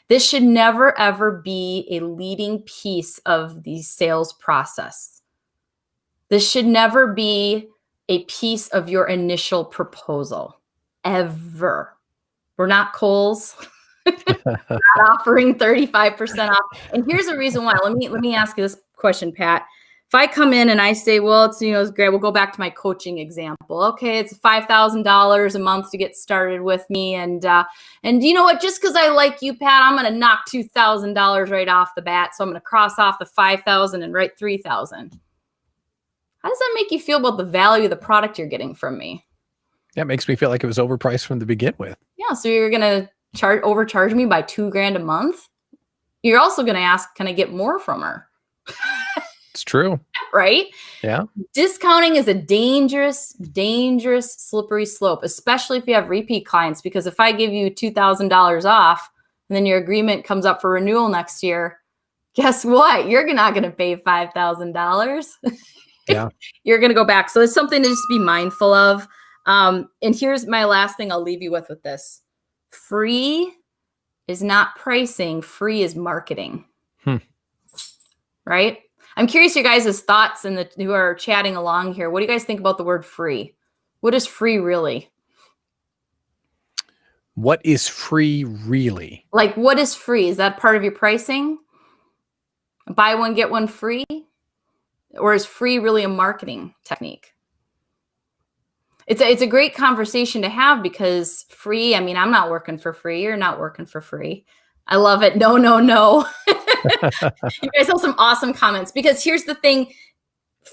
[SPEAKER 2] This should never, ever be a leading piece of the sales process. This should never be a piece of your initial proposal, ever. We're not Kohl's. Not offering 35% off. And here's the reason why. Let me ask you this question, Pat. If I come in and I say, well, it's great. We'll go back to my coaching example. Okay, it's $5,000 a month to get started with me, and you know what? Just because I like you, Pat, I'm going to knock $2,000 right off the bat. So I'm going to cross off the 5,000 and write 3,000. How does that make you feel about the value of the product you're getting from me?
[SPEAKER 1] That makes me feel like it was overpriced from the begin with.
[SPEAKER 2] Yeah, so you're going to overcharge me by $2,000 a month. You're also going to ask, can I get more from her?
[SPEAKER 1] It's true.
[SPEAKER 2] Right?
[SPEAKER 1] Yeah.
[SPEAKER 2] Discounting is a dangerous, slippery slope, especially if you have repeat clients, because if I give you $2,000 off and then your agreement comes up for renewal next year, guess what? You're not going to pay $5,000.
[SPEAKER 1] Yeah.
[SPEAKER 2] You're going to go back. So it's something to just be mindful of. And here's my last thing I'll leave you with this. Free is not pricing. Free is marketing. Right? I'm curious your guys' thoughts and who are chatting along here. What do you guys think about the word free? What is free really?
[SPEAKER 1] What is free really?
[SPEAKER 2] Like, what is free? Is that part of your pricing? Buy one, get one free? Or is free really a marketing technique? It's a great conversation to have, because free, I mean, I'm not working for free. You're not working for free. I love it. No. You guys have some awesome comments, because here's the thing.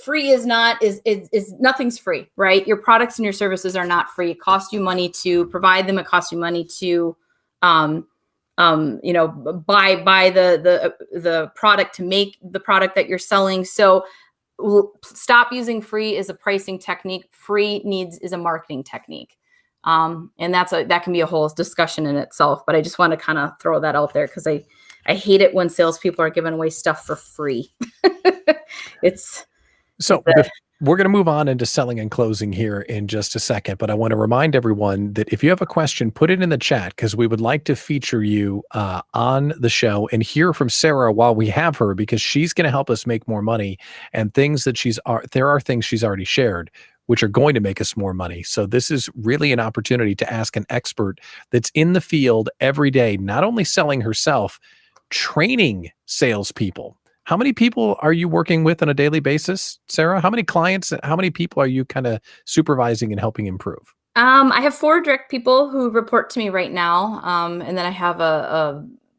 [SPEAKER 2] Free is nothing's free, right? Your products and your services are not free. It costs you money to provide them. It costs you money to, buy the product, to make the product that you're selling. So stop using free as a pricing technique. Free is a marketing technique. And that can be a whole discussion in itself, but I just want to kind of throw that out there, because I hate it when salespeople are giving away stuff for free.
[SPEAKER 1] We're going to move on into selling and closing here in just a second, but I want to remind everyone that if you have a question, put it in the chat, because we would like to feature you on the show and hear from Sarah while we have her, because she's going to help us make more money, and there are things she's already shared which are going to make us more money. So this is really an opportunity to ask an expert that's in the field every day, not only selling herself, training salespeople. How many people are you working with on a daily basis, Sarah? How many clients, how many people are you kind of supervising and helping improve?
[SPEAKER 2] I have 4 direct people who report to me right now. And then I have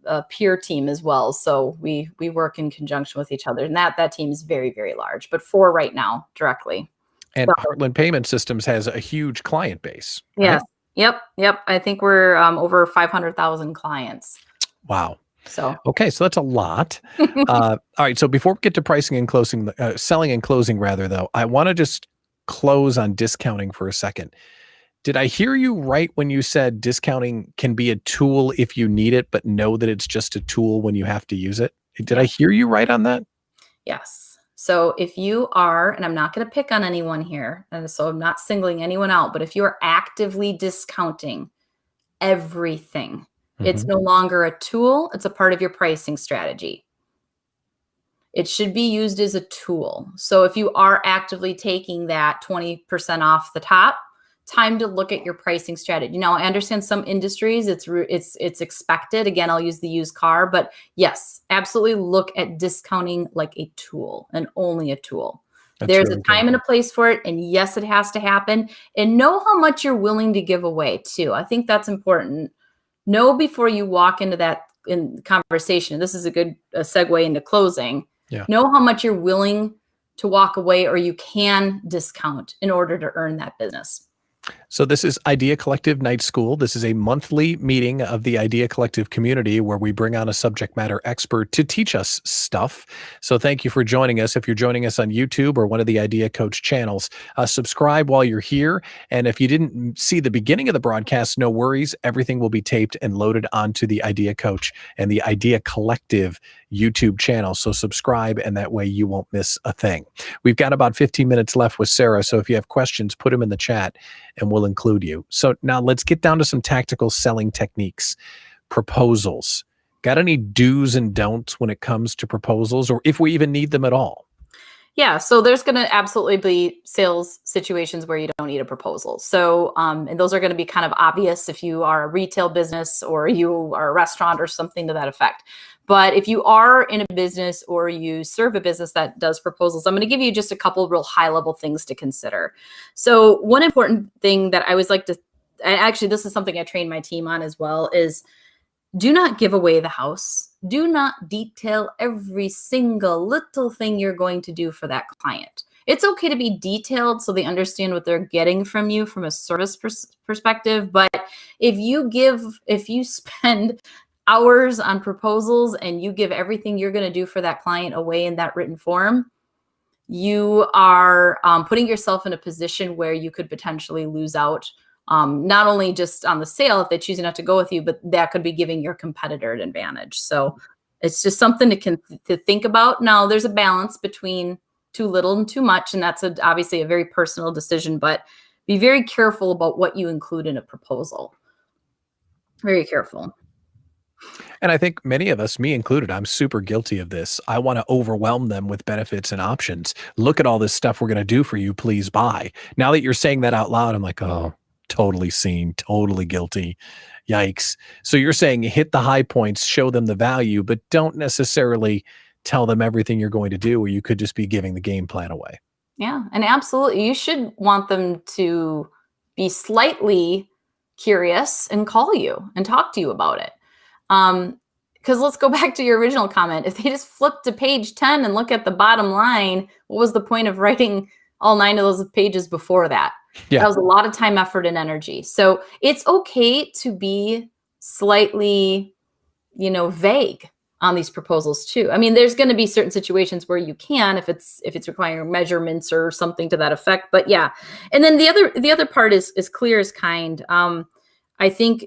[SPEAKER 2] a peer team as well. So we work in conjunction with each other, and that team is very, very large, but 4 right now directly.
[SPEAKER 1] And
[SPEAKER 2] So,
[SPEAKER 1] Heartland Payment Systems has a huge client base, right?
[SPEAKER 2] yes. Yep. I think we're over 500,000 clients.
[SPEAKER 1] Wow.
[SPEAKER 2] So
[SPEAKER 1] Okay, so that's a lot. All right, so before we get to pricing and closing, selling and closing rather, though, I want to just close on discounting for a second. Did I hear you right when you said discounting can be a tool if you need it, but know that it's just a tool when you have to use it? Did I hear you right on that?
[SPEAKER 2] yes. So if you are, and I'm not going to pick on anyone here, and so I'm not singling anyone out, but if you are actively discounting everything, it's
[SPEAKER 1] Mhm.
[SPEAKER 2] no longer a tool, it's a part of your pricing strategy. It should be used as a tool. So if you are actively taking that 20% off the top, time to look at your pricing strategy. Now, I understand some industries it's expected. Again, I'll use the used car, but yes, absolutely look at discounting like a tool and only a tool.
[SPEAKER 1] That's
[SPEAKER 2] There's a
[SPEAKER 1] really good.
[SPEAKER 2] time and a place for it, and yes, it has to happen. And know how much you're willing to give away too. I think that's important. Know before you walk into that in conversation. This is a good segue into closing.
[SPEAKER 1] Yeah.
[SPEAKER 2] Know how much you're willing to walk away or you can discount in order to earn that business.
[SPEAKER 1] So this is Idea Collective Night School. This is a monthly meeting of the Idea Collective community where we bring on a subject matter expert to teach us stuff. So thank you for joining us. If you're joining us on YouTube or one of the Idea Coach channels, subscribe while you're here. And if you didn't see the beginning of the broadcast, no worries. Everything will be taped and loaded onto the Idea Coach and the Idea Collective YouTube channel. So subscribe, and that way you won't miss a thing. We've got about 15 minutes left with Sarah. So if you have questions, put them in the chat and we'll include you. So now let's get down to some tactical selling techniques. Proposals. Got any do's and don'ts when it comes to proposals, or if we even need them at all?
[SPEAKER 2] Yeah, so there's going to absolutely be sales situations where you don't need a proposal. So, and those are going to be kind of obvious if you are a retail business or you are a restaurant or something to that effect. But if you are in a business or you serve a business that does proposals, I'm going to give you just a couple of real high level things to consider. So one important thing that I always like to, actually, this is something I train my team on as well, is do not give away the house. Do not detail every single little thing you're going to do for that client. It's okay to be detailed so they understand what they're getting from you from a service perspective. But if you spend hours on proposals and you give everything you're going to do for that client away in that written form, you are putting yourself in a position where you could potentially lose out. Not only just on the sale if they choose not to go with you, but that could be giving your competitor an advantage. So it's just something to think about. Now, there's a balance between too little and too much, and that's obviously a very personal decision, but be very careful about what you include in a proposal. Very careful.
[SPEAKER 1] And I think many of us, me included, I'm super guilty of this. I want to overwhelm them with benefits and options. Look at all this stuff we're going to do for you. Please buy. Now that you're saying that out loud, I'm like, oh, totally seen, totally guilty. Yikes. So you're saying hit the high points, show them the value, but don't necessarily tell them everything you're going to do, or you could just be giving the game plan away.
[SPEAKER 2] Yeah, and absolutely. You should want them to be slightly curious and call you and talk to you about it. Because let's go back to your original comment. If they just flip to page 10 and look at the bottom line, what was the point of writing all 9 of those pages before that?
[SPEAKER 1] Yeah.
[SPEAKER 2] That was a lot of time, effort, and energy. So it's okay to be slightly, vague on these proposals too. I mean, there's going to be certain situations where you can, if it's requiring measurements or something to that effect. But yeah, and then the other part is clear as kind. I think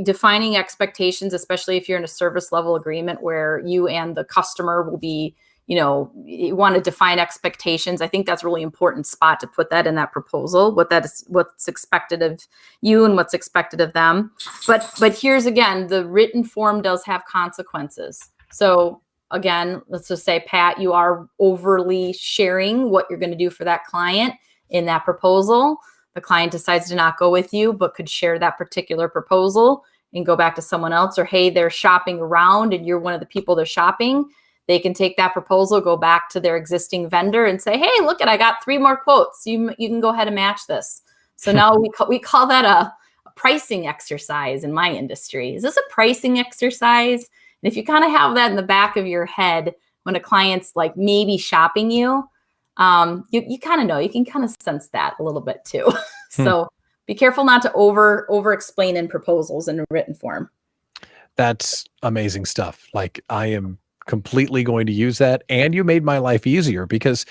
[SPEAKER 2] defining expectations, especially if you're in a service level agreement where you and the customer will be, you want to define expectations. I think that's a really important spot to put that in that proposal, what's expected of you and what's expected of them. But here's again, the written form does have consequences. So again, let's just say, Pat, you are overly sharing what you're going to do for that client in that proposal. The client decides to not go with you, but could share that particular proposal and go back to someone else, or, hey, they're shopping around and you're one of the people they're shopping. They can take that proposal, go back to their existing vendor and say, hey, look, I got 3 more quotes. You can go ahead and match this. So now we call that a pricing exercise in my industry. Is this a pricing exercise? And if you kind of have that in the back of your head when a client's like maybe shopping you, you kind of know, you can kind of sense that a little bit too. So be careful not to over explain in proposals in a written form.
[SPEAKER 1] That's amazing stuff. Like, I am completely going to use that. And you made my life easier because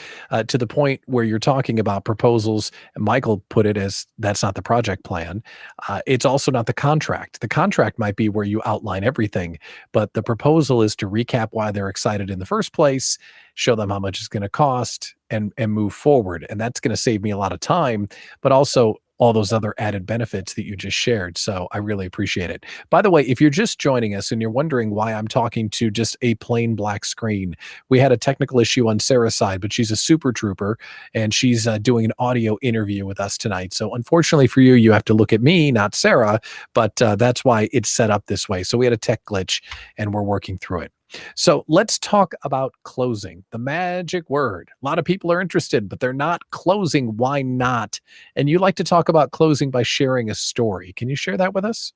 [SPEAKER 1] to the point where you're talking about proposals, and Michael put it as that's not the project plan. It's also not the contract. The contract might be where you outline everything, but the proposal is to recap why they're excited in the first place, show them how much it's going to cost, and move forward. And that's going to save me a lot of time, but also all those other added benefits that you just shared. So I really appreciate it. By the way, if you're just joining us and you're wondering why I'm talking to just a plain black screen, we had a technical issue on Sarah's side, but she's a super trooper and she's doing an audio interview with us tonight. So unfortunately for you, you have to look at me, not Sarah, but that's why it's set up this way. So we had a tech glitch and we're working through it. So let's talk about closing, the magic word. A lot of people are interested, but they're not closing. Why not? And you like to talk about closing by sharing a story. Can you share that with us?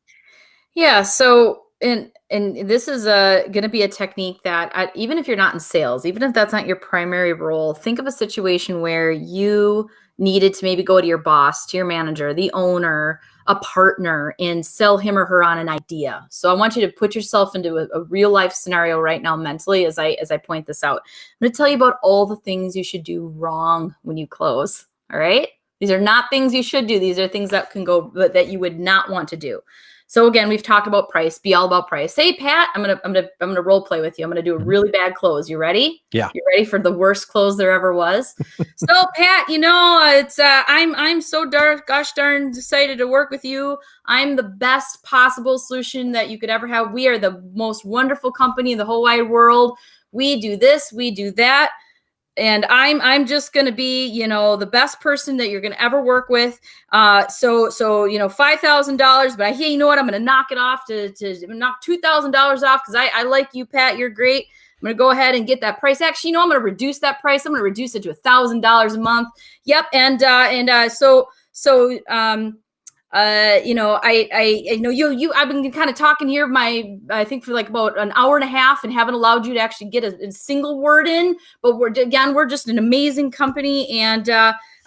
[SPEAKER 2] Yeah. So, and this is going to be a technique that even if you're not in sales, even if that's not your primary role, think of a situation where you needed to maybe go to your boss, to your manager, the owner, a partner, and sell him or her on an idea. So I want you to put yourself into a real life scenario right now mentally as I point this out. I'm going to tell you about all the things you should do wrong when you close. All right. These are not things you should do. These are things that can go that you would not want to do. So again, we've talked about price, be all about price. Hey, Pat, I'm gonna role play with you. I'm gonna do a really bad close. You ready?
[SPEAKER 1] Yeah.
[SPEAKER 2] You ready for the worst close there ever was? So Pat, it's I'm so gosh darn excited to work with you. I'm the best possible solution that you could ever have. We are the most wonderful company in the whole wide world. We do this, we do that. And I'm just going to be, the best person that you're going to ever work with. So $5,000, but hey, you know what? I'm going to knock it off to knock $2,000 off because I like you, Pat. You're great. I'm going to go ahead and get that price. Actually, I'm going to reduce that price. I'm going to reduce it to $1,000 a month. Yep. I know I've been kind of talking here I think for like about an hour and a half and haven't allowed you to actually get a single word in, but we're just an amazing company. And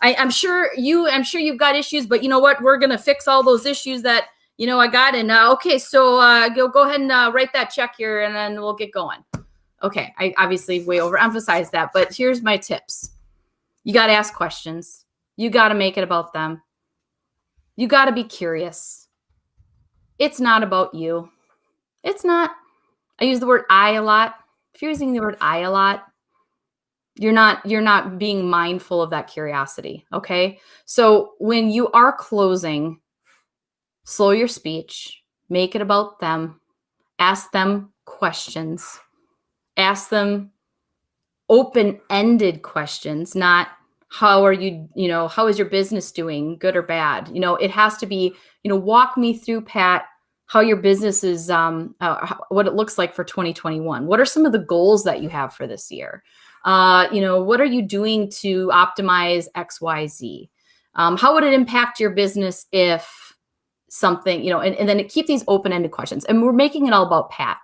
[SPEAKER 2] I'm sure you've got issues, but you know what? We're going to fix all those issues that, I got. And okay, so go ahead and write that check here and then we'll get going. Okay. I obviously way overemphasized that, but here's my tips. You got to ask questions. You got to make it about them. You got to be curious. It's not about you. It's not. I use the word I a lot. If you're using the word I a lot, you're not being mindful of that curiosity. Okay. So when you are closing, slow your speech, make it about them, ask them questions, ask them open-ended questions, not how are you, how is your business doing, good or bad? It has to be, walk me through, Pat, how your business is, what it looks like for 2021. What are some of the goals that you have for this year? What are you doing to optimize X, Y, Z? How would it impact your business if something, and then keep these open-ended questions. And we're making it all about Pat.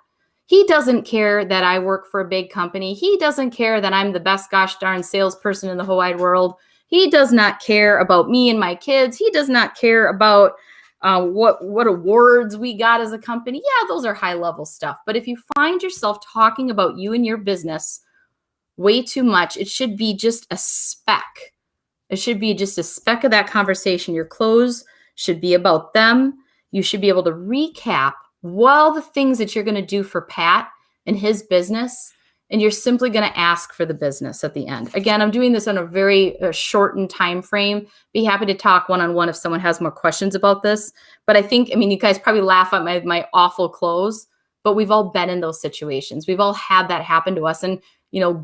[SPEAKER 2] He doesn't care that I work for a big company. He doesn't care that I'm the best gosh darn salesperson in the whole wide world. He does not care about me and my kids. He does not care about what awards we got as a company. Yeah, those are high level stuff. But if you find yourself talking about you and your business way too much, it should be just a speck. It should be just a speck of that conversation. Your close should be about them. You should be able to recap all the things that you're going to do for Pat and his business, and you're simply going to ask for the business at the end. Again, I'm doing this on a very shortened time frame. Be happy to talk one-on-one if someone has more questions about this. But you guys probably laugh at my awful close, but we've all been in those situations. We've all had that happen to us. And,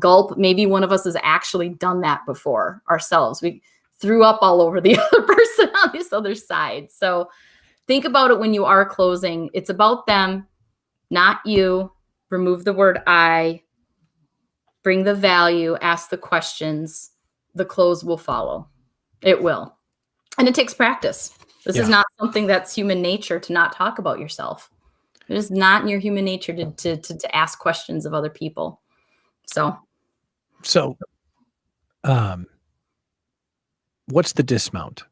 [SPEAKER 2] gulp, maybe one of us has actually done that before ourselves. We threw up all over the other person on this other side. So think about it when you are closing. It's about them, not you. Remove the word I. Bring the value. Ask the questions. The close will follow. It will. And it takes practice. This is not something that's human nature to not talk about yourself. It is not in your human nature to ask questions of other people. So,
[SPEAKER 1] what's the dismount?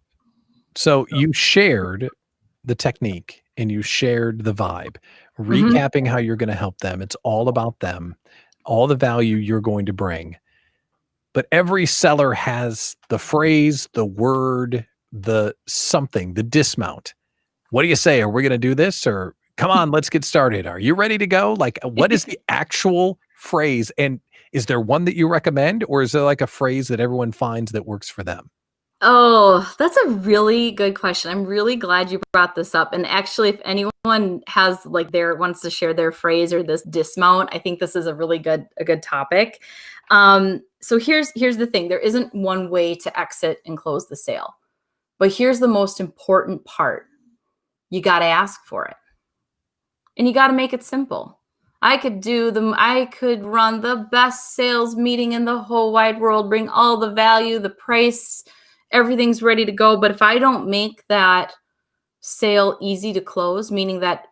[SPEAKER 1] So you shared the technique and you shared the vibe,
[SPEAKER 2] mhm.
[SPEAKER 1] recapping how you're going to help them. It's all about them, all the value you're going to bring. But every seller has the phrase, the word, the something, the dismount. What do you say? Are we going to do this? Or come on, let's get started. Are you ready to go? Like, what is the actual phrase? And is there one that you recommend? Or is there like a phrase that everyone finds that works for them?
[SPEAKER 2] Oh, that's a really good question. I'm really glad you brought this up. And actually, if anyone has like wants to share their phrase or this dismount, I think this is a really good topic. So here's the thing. There isn't one way to exit and close the sale. But here's the most important part. You got to ask for it. And you got to make it simple. I could run the best sales meeting in the whole wide world, bring all the value, the price, everything's ready to go. But if I don't make that sale easy to close, meaning that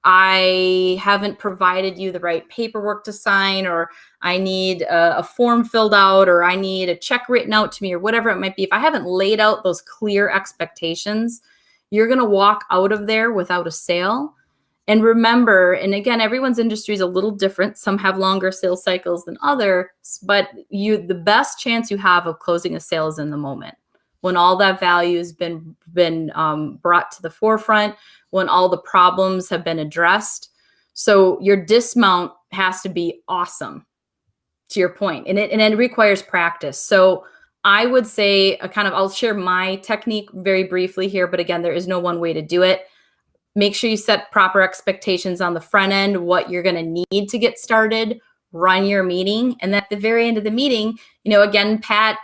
[SPEAKER 2] I haven't provided you the right paperwork to sign, or I need a form filled out, or I need a check written out to me, or whatever it might be, if I haven't laid out those clear expectations, you're going to walk out of there without a sale. And remember, and again, everyone's industry is a little different. Some have longer sales cycles than others, but the best chance you have of closing a sale is in the moment, when all that value has been brought to the forefront, when all the problems have been addressed. So your dismount has to be awesome, to your point, and it requires practice. So I would say I'll share my technique very briefly here, but again, there is no one way to do it. Make sure you set proper expectations on the front end, what you're going to need to get started, run your meeting. And at the very end of the meeting, again, Pat,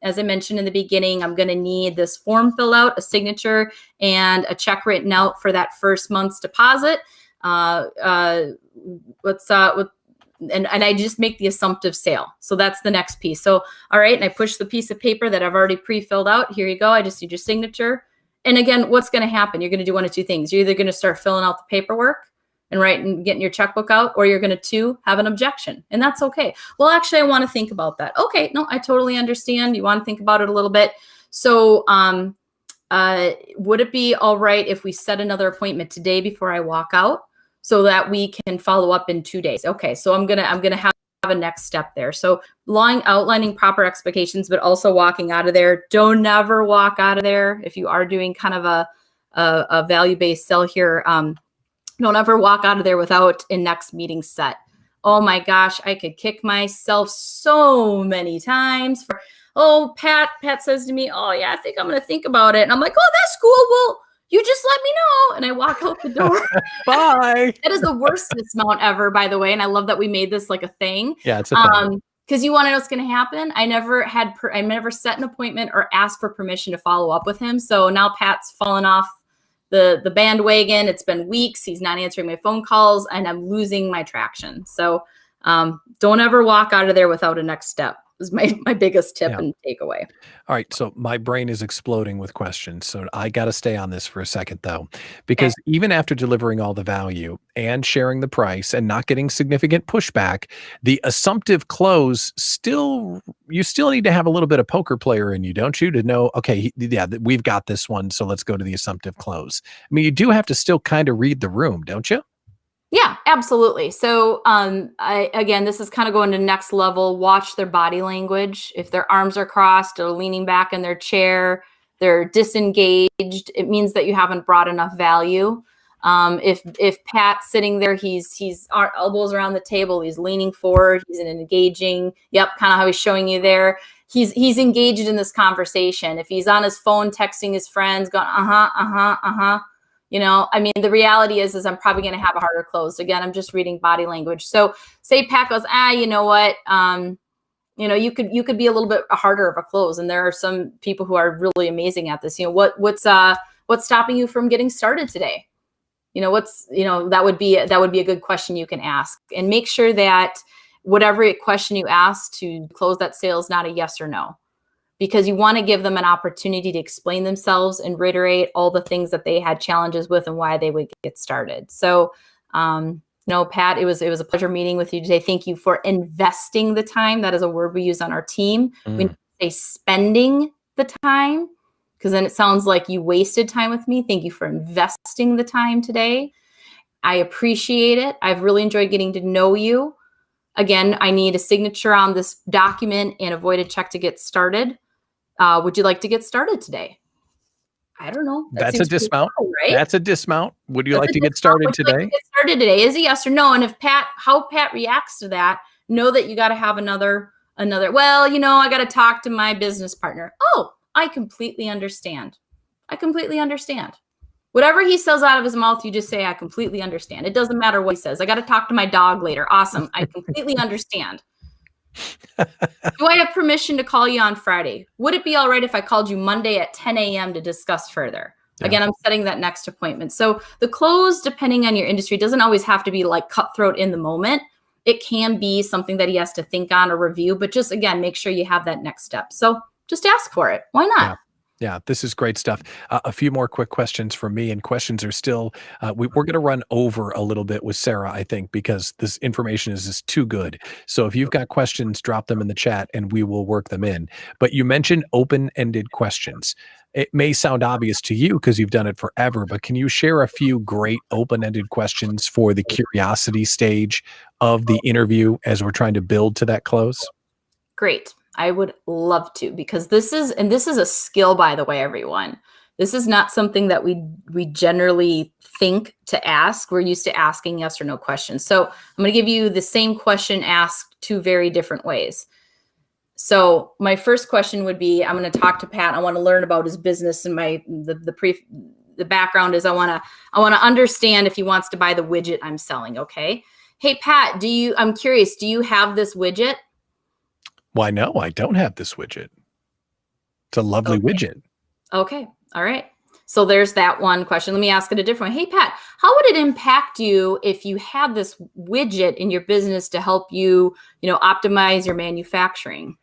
[SPEAKER 2] as I mentioned in the beginning, I'm going to need this form fill out, a signature, and a check written out for that first month's deposit. And I just make the assumptive sale. So that's the next piece. So, all right. And I push the piece of paper that I've already pre-filled out. Here you go. I just need your signature. And again, what's going to happen? You're going to do one of two things. You're either going to start filling out the paperwork and getting your checkbook out, or you're going to have an objection. And that's okay. Well, actually, I want to think about that. Okay. No, I totally understand. You want to think about it a little bit. So, would it be all right if we set another appointment today before I walk out, so that we can follow up in 2 days? Okay. So I'm going to have a next step there. So outlining proper expectations, but also walking out of there. Don't never walk out of there. If you are doing kind of a value-based sell here, don't ever walk out of there without a next meeting set. Oh my gosh, I could kick myself so many times for, Pat says to me, oh yeah, I think I'm going to think about it. And I'm like, oh, that's cool. Well, you just let me know. And I walk out the door.
[SPEAKER 1] Bye.
[SPEAKER 2] That is the worst dismount ever, by the way. And I love that we made this like a thing.
[SPEAKER 1] Yeah, it's a thing.
[SPEAKER 2] Because you want to know what's going to happen. I never set an appointment or asked for permission to follow up with him. So now Pat's fallen off the bandwagon. It's been weeks. He's not answering my phone calls, and I'm losing my traction. So don't ever walk out of there without a next step. Is my biggest tip and takeaway.
[SPEAKER 1] All right. So my brain is exploding with questions. So I got to stay on this for a second, though, because even after delivering all the value and sharing the price and not getting significant pushback, the assumptive close you still need to have a little bit of poker player in you, don't you? To know, okay, we've got this one. So let's go to the assumptive close. I mean, you do have to still kind of read the room, don't you?
[SPEAKER 2] Yeah, absolutely. So again, this is kind of going to next level. Watch their body language. If their arms are crossed or leaning back in their chair, they're disengaged, it means that you haven't brought enough value. If Pat's sitting there, he's our elbows around the table, he's leaning forward, he's engaging. Yep, kind of how he's showing you there. He's engaged in this conversation. If he's on his phone texting his friends, going, I mean, the reality is I'm probably going to have a harder close. Again, I'm just reading body language. So say Pat goes, you know what? You could be a little bit harder of a close. And there are some people who are really amazing at this. What's stopping you from getting started today? That would be a good question you can ask, and make sure that whatever question you ask to close that sale is not a yes or no, because you want to give them an opportunity to explain themselves and reiterate all the things that they had challenges with and why they would get started. So No, Pat, it was a pleasure meeting with you today. Thank you for investing the time. That is a word we use on our team. We need to say spending the time, because then it sounds like you wasted time with me. Thank you for investing the time today. I appreciate it. I've really enjoyed getting to know you. Again, I need a signature on this document and a voided check to get started. Would you like to get started today? I don't know. That
[SPEAKER 1] That's a
[SPEAKER 2] seems pretty
[SPEAKER 1] dismount.
[SPEAKER 2] simple, right?
[SPEAKER 1] That's a dismount. Would you
[SPEAKER 2] That's
[SPEAKER 1] like
[SPEAKER 2] a
[SPEAKER 1] to get
[SPEAKER 2] dismount.
[SPEAKER 1] started
[SPEAKER 2] Would you like
[SPEAKER 1] today?
[SPEAKER 2] to get started today? Is a yes or no? And if how Pat reacts to that, know that you got to have another, well, I got to talk to my business partner. Oh, I completely understand. I completely understand. Whatever he says out of his mouth, you just say, I completely understand. It doesn't matter what he says. I got to talk to my dog later. Awesome. I completely understand. Do I have permission to call you on Friday? Would it be all right if I called you Monday at 10 a.m. to discuss further? Yeah. Again, I'm setting that next appointment. So the close, depending on your industry, doesn't always have to be like cutthroat in the moment. It can be something that he has to think on or review, but just, again, make sure you have that next step. So just ask for it. Why not?
[SPEAKER 1] Yeah. Yeah, this is great stuff. A few more quick questions from me, and questions are still, we're going to run over a little bit with Sarah, I think, because this information is just too good. So if you've got questions, drop them in the chat and we will work them in. But you mentioned open-ended questions. It may sound obvious to you because you've done it forever, but can you share a few great open-ended questions for the curiosity stage of the interview as we're trying to build to that close?
[SPEAKER 2] Great. I would love to, because this is a skill, by the way, everyone. This is not something that we generally think to ask. We're used to asking yes or no questions. So I'm going to give you the same question asked two very different ways. So my first question would be, I'm going to talk to Pat. I want to learn about his business, and the background is I want to understand if he wants to buy the widget I'm selling. Okay. Hey, Pat, I'm curious, do you have this widget?
[SPEAKER 1] Why, no, I don't have this widget. It's a lovely widget.
[SPEAKER 2] Okay. All right. So there's that one question. Let me ask it a different way. Hey, Pat, how would it impact you if you had this widget in your business to help you, optimize your manufacturing?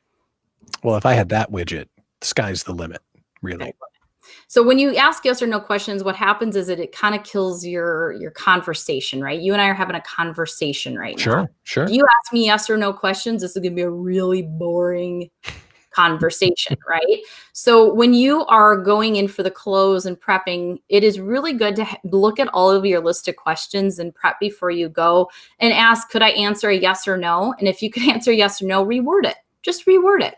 [SPEAKER 1] Well, if I had that widget, the sky's the limit, really.
[SPEAKER 2] Okay. So when you ask yes or no questions, what happens is that it kind of kills your conversation, right? You and I are having a conversation right now.
[SPEAKER 1] Sure.
[SPEAKER 2] If you ask me yes or no questions, this is going to be a really boring conversation, right? So when you are going in for the close and prepping, it is really good to look at all of your list of questions and prep before you go and ask, could I answer a yes or no? And if you could answer yes or no, reword it. Just reword it.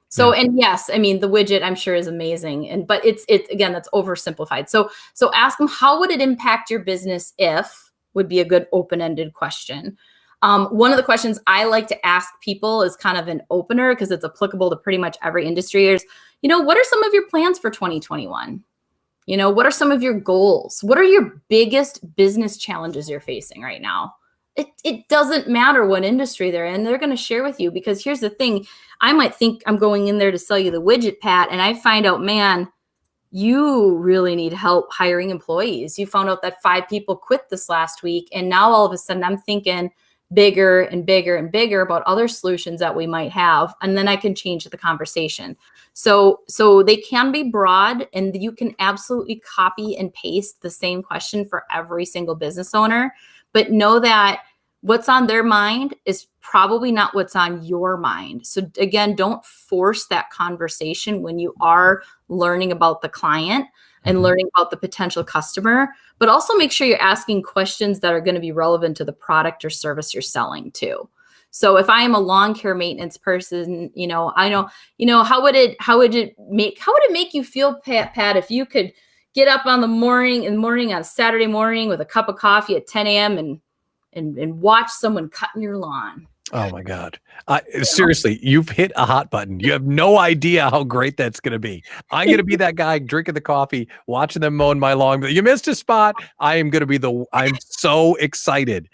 [SPEAKER 2] So, and yes, I mean, the widget I'm sure is amazing. But it's again, that's oversimplified. So ask them, how would it impact your business if, would be a good open-ended question. One of the questions I like to ask people is kind of an opener, because it's applicable to pretty much every industry, is, what are some of your plans for 2021? What are some of your goals? What are your biggest business challenges you're facing right now? It doesn't matter what industry they're in. They're going to share with you, because here's the thing. I might think I'm going in there to sell you the widget, Pat, and I find out, man, you really need help hiring employees. You found out that 5 people quit this last week. And now all of a sudden I'm thinking bigger and bigger and bigger about other solutions that we might have. And then I can change the conversation. So they can be broad, and you can absolutely copy and paste the same question for every single business owner. But know that what's on their mind is probably not what's on your mind. So again, don't force that conversation when you are learning about the client and learning about the potential customer, but also make sure you're asking questions that are going to be relevant to the product or service you're selling too. So if I am a lawn care maintenance person, I know, how would it make you feel, Pat, if you could get up in the morning on a Saturday morning with a cup of coffee at 10 a.m. and watch someone cutting your lawn?
[SPEAKER 1] Oh my God. Seriously, you've hit a hot button. You have no idea how great that's going to be. I'm going to be that guy drinking the coffee, watching them mowing my lawn. You missed a spot. I'm going to be I'm so excited.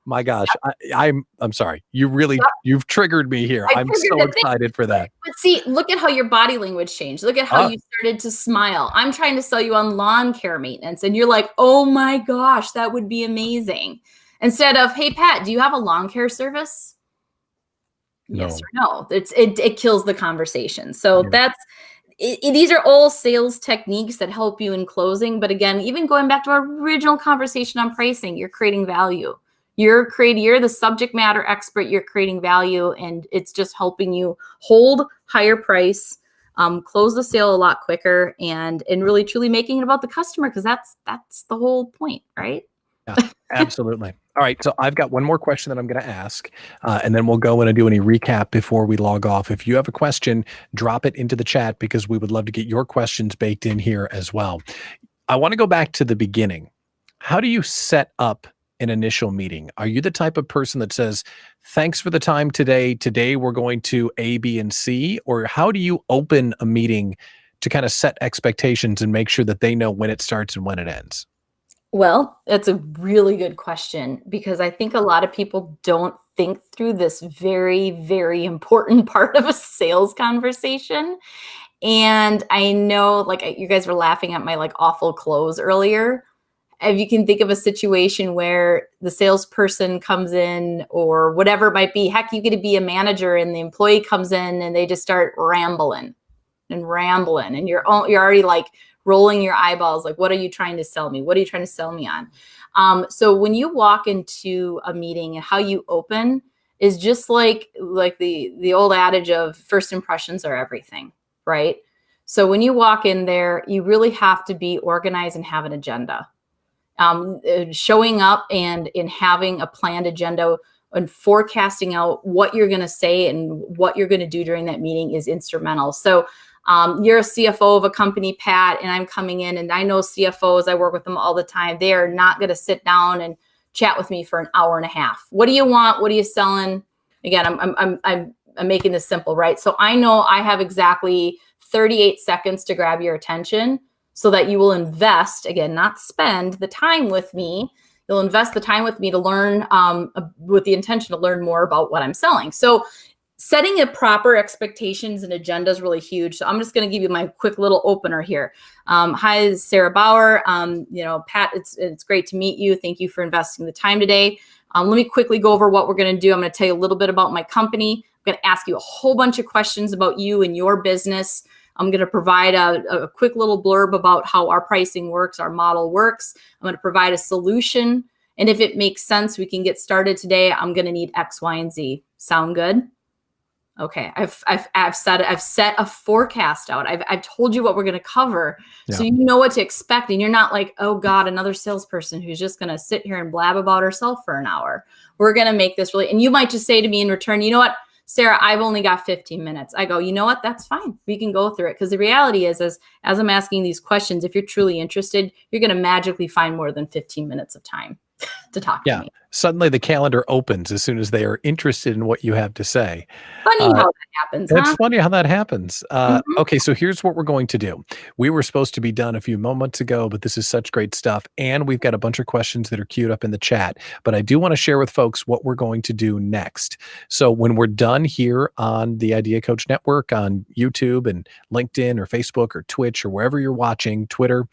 [SPEAKER 1] My gosh. I'm sorry. You've triggered me here. I'm so excited for that.
[SPEAKER 2] But see, look at how your body language changed. Look at how you started to smile. I'm trying to sell you on lawn care maintenance, and you're like, oh my gosh, that would be amazing. Instead of, hey, Pat, do you have a lawn care service? No. Yes or no. It kills the conversation. So these are all sales techniques that help you in closing. But again, even going back to our original conversation on pricing, you're creating value. You're the subject matter expert. You're creating value, and it's just helping you hold higher price, close the sale a lot quicker, and really truly making it about the customer, because that's the whole point, right?
[SPEAKER 1] Yeah, absolutely. All right. So I've got one more question that I'm going to ask, and then we'll go in and do any recap before we log off. If you have a question, drop it into the chat because we would love to get your questions baked in here as well. I want to go back to the beginning. How do you set up an initial meeting? Are you the type of person that says, thanks for the time today. Today we're going to A, B, and C? Or how do you open a meeting to kind of set expectations and make sure that they know when it starts and when it ends?
[SPEAKER 2] Well, that's a really good question, because I think a lot of people don't think through this very, very important part of a sales conversation. And I know, like, you guys were laughing at my like awful close earlier. If you can think of a situation where the salesperson comes in, or whatever it might be, heck, you get to be a manager and the employee comes in and they just start rambling, and you're already like rolling your eyeballs, like, what are you trying to sell me? What are you trying to sell me on? So when you walk into a meeting, and how you open is just like the old adage of first impressions are everything, right? So when you walk in there, you really have to be organized and have an agenda. Showing up and in having a planned agenda and forecasting out what you're going to say and what you're going to do during that meeting is instrumental. So you're a CFO of a company, Pat, and I'm coming in, and I know CFOs, I work with them all the time. They are not going to sit down and chat with me for an hour and a half. What do you want? What are you selling? Again, I'm making this simple, right? So I know I have exactly 38 seconds to grab your attention, so that you will invest, again, not spend the time with me. You'll invest the time with me to learn, with the intention to learn more about what I'm selling. So setting a proper expectations and agenda is really huge. So I'm just going to give you my quick little opener here. Hi, this is Sarah Bauer. Pat, it's great to meet you. Thank you for investing the time today. Let me quickly go over what we're going to do. I'm going to tell you a little bit about my company. I'm going to ask you a whole bunch of questions about you and your business. I'm going to provide a quick little blurb about how our pricing works, our model works. I'm going to provide a solution. And if it makes sense, we can get started today. I'm going to need X, Y, and Z. Sound good? Okay. I've set a forecast out. I've told you what we're going to cover. Yeah. So you know what to expect. And you're not like, oh God, another salesperson who's just going to sit here and blab about herself for an hour. We're going to make this really, and you might just say to me in return, you know what, Sarah, I've only got 15 minutes. I go, you know what? That's fine. We can go through it. Because the reality is, as I'm asking these questions, if you're truly interested, you're going to magically find more than 15 minutes of time to talk to me.
[SPEAKER 1] Suddenly the calendar opens as soon as they are interested in what you have to say.
[SPEAKER 2] Funny how that happens.
[SPEAKER 1] It's funny how that happens. Okay, so here's what we're going to do. We were supposed to be done a few moments ago, but this is such great stuff. And we've got a bunch of questions that are queued up in the chat. But I do want to share with folks what we're going to do next. So when we're done here on the Idea Coach Network, on YouTube and LinkedIn or Facebook or Twitch or wherever you're watching, Twitter,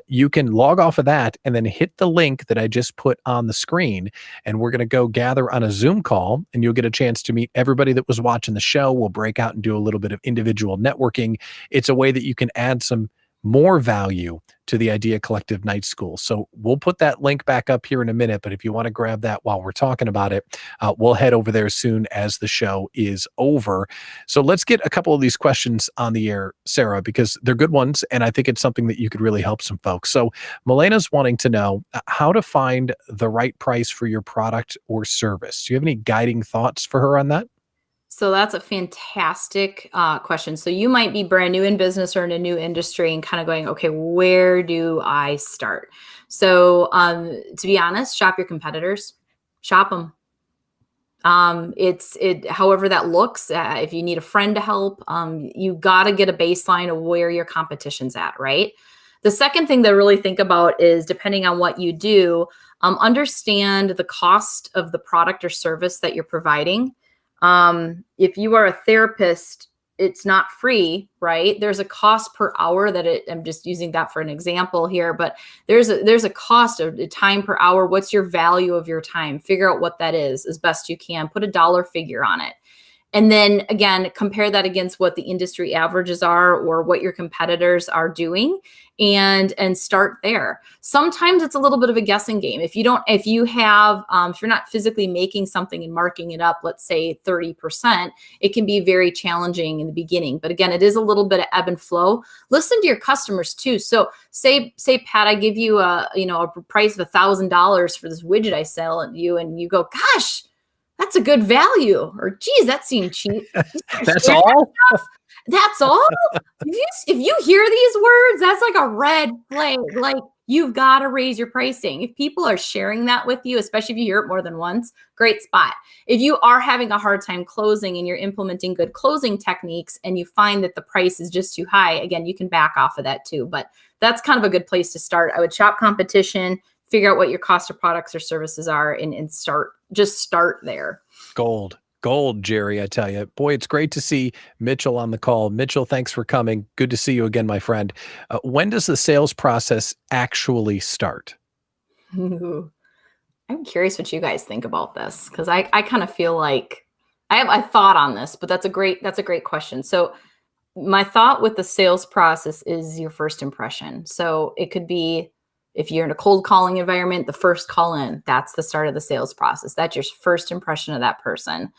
[SPEAKER 1] you can log off of that and then hit the link that I just put on the screen. And we're going to go gather on a Zoom call, and you'll get a chance to meet everybody that was watching the show. We'll break out and do a little bit of individual networking. It's a way that you can add some more value to the Idea Collective Night School. So we'll put that link back up here in a minute, but if you want to grab that while we're talking about it, we'll head over there as soon as the show is over. So let's get a couple of these questions on the air, Sarah, because they're good ones, and I think it's something that you could really help some folks. So Milena's wanting to know how to find the right price for your product or service. Do you have any guiding thoughts for her on that?
[SPEAKER 2] So that's a fantastic question. So you might be brand new in business or in a new industry and kind of going, okay, where do I start? So to be honest, shop your competitors, shop them. However that looks, if you need a friend to help, you got to get a baseline of where your competition's at, right? The second thing to really think about is, depending on what you do, understand the cost of the product or service that you're providing. If you are a therapist, it's not free, right? There's a cost per hour I'm just using that for an example here, but there's a cost of time per hour. What's your value of your time? Figure out what that is as best you can. Put a dollar figure on it. And then again, compare that against what the industry averages are or what your competitors are doing, and start there. Sometimes it's a little bit of a guessing game. If you're not physically making something and marking it up, let's say 30%, it can be very challenging in the beginning. But again, it is a little bit of ebb and flow. Listen to your customers too. So say Pat, I give you a price of $1,000 for this widget I sell at you, and you go, gosh, that's a good value, or geez, that seemed cheap.
[SPEAKER 1] That's all?
[SPEAKER 2] That's all? If you hear these words, that's like a red flag. Like, you've got to raise your pricing. If people are sharing that with you, especially if you hear it more than once, great spot. If you are having a hard time closing and you're implementing good closing techniques and you find that the price is just too high, again, you can back off of that too. But that's kind of a good place to start. I would shop competition, figure out what your cost of products or services are, and start there.
[SPEAKER 1] Gold, Jerry, I tell you. Boy, it's great to see Mitchell on the call. Mitchell, thanks for coming. Good to see you again, my friend. When does the sales process actually start?
[SPEAKER 2] Ooh, I'm curious what you guys think about this, because I kind of feel like I thought on this, but that's a great question. So my thought with the sales process is your first impression. So it could be, if you're in a cold calling environment, the first call in, that's the start of the sales process. That's your first impression of that person.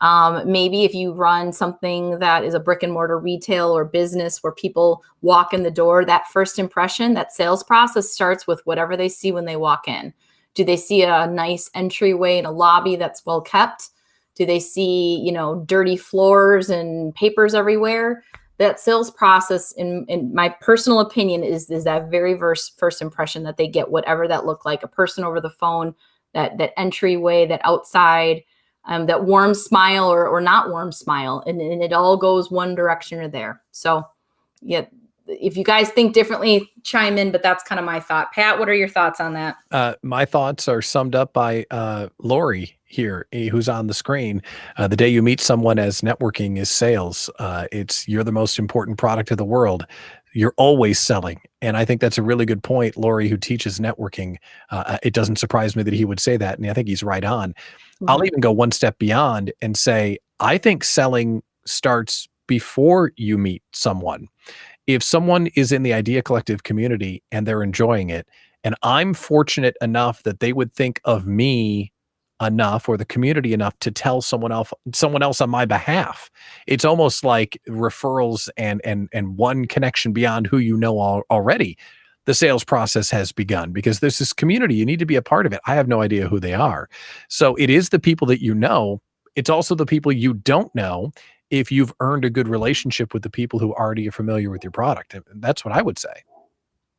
[SPEAKER 2] Maybe if you run something that is a brick and mortar retail or business where people walk in the door, that first impression, that sales process starts with whatever they see when they walk in. Do they see a nice entryway in a lobby that's well kept? Do they see, dirty floors and papers everywhere? That sales process, in my personal opinion, is that very first impression that they get, whatever that looked like, a person over the phone, that entryway, that outside, that warm smile or not warm smile, and it all goes one direction or there. So yeah, if you guys think differently, chime in, but that's kind of my thought. Pat, what are your thoughts on that?
[SPEAKER 1] My thoughts are summed up by Lori here, who's on the screen. The day you meet someone, as networking is sales, you're the most important product of the world. You're always selling. And I think that's a really good point. Lori, who teaches networking, it doesn't surprise me that he would say that. And I think he's right on. Mm-hmm. I'll even go one step beyond and say, I think selling starts before you meet someone. If someone is in the Idea Collective community and they're enjoying it, and I'm fortunate enough that they would think of me enough, or the community enough, to tell someone else on my behalf, it's almost like referrals and one connection beyond who you know already. The sales process has begun because there's this community. You need to be a part of it. I have no idea who they are. So it is the people that you know. It's also the people you don't know, if you've earned a good relationship with the people who already are familiar with your product. And that's what I would say.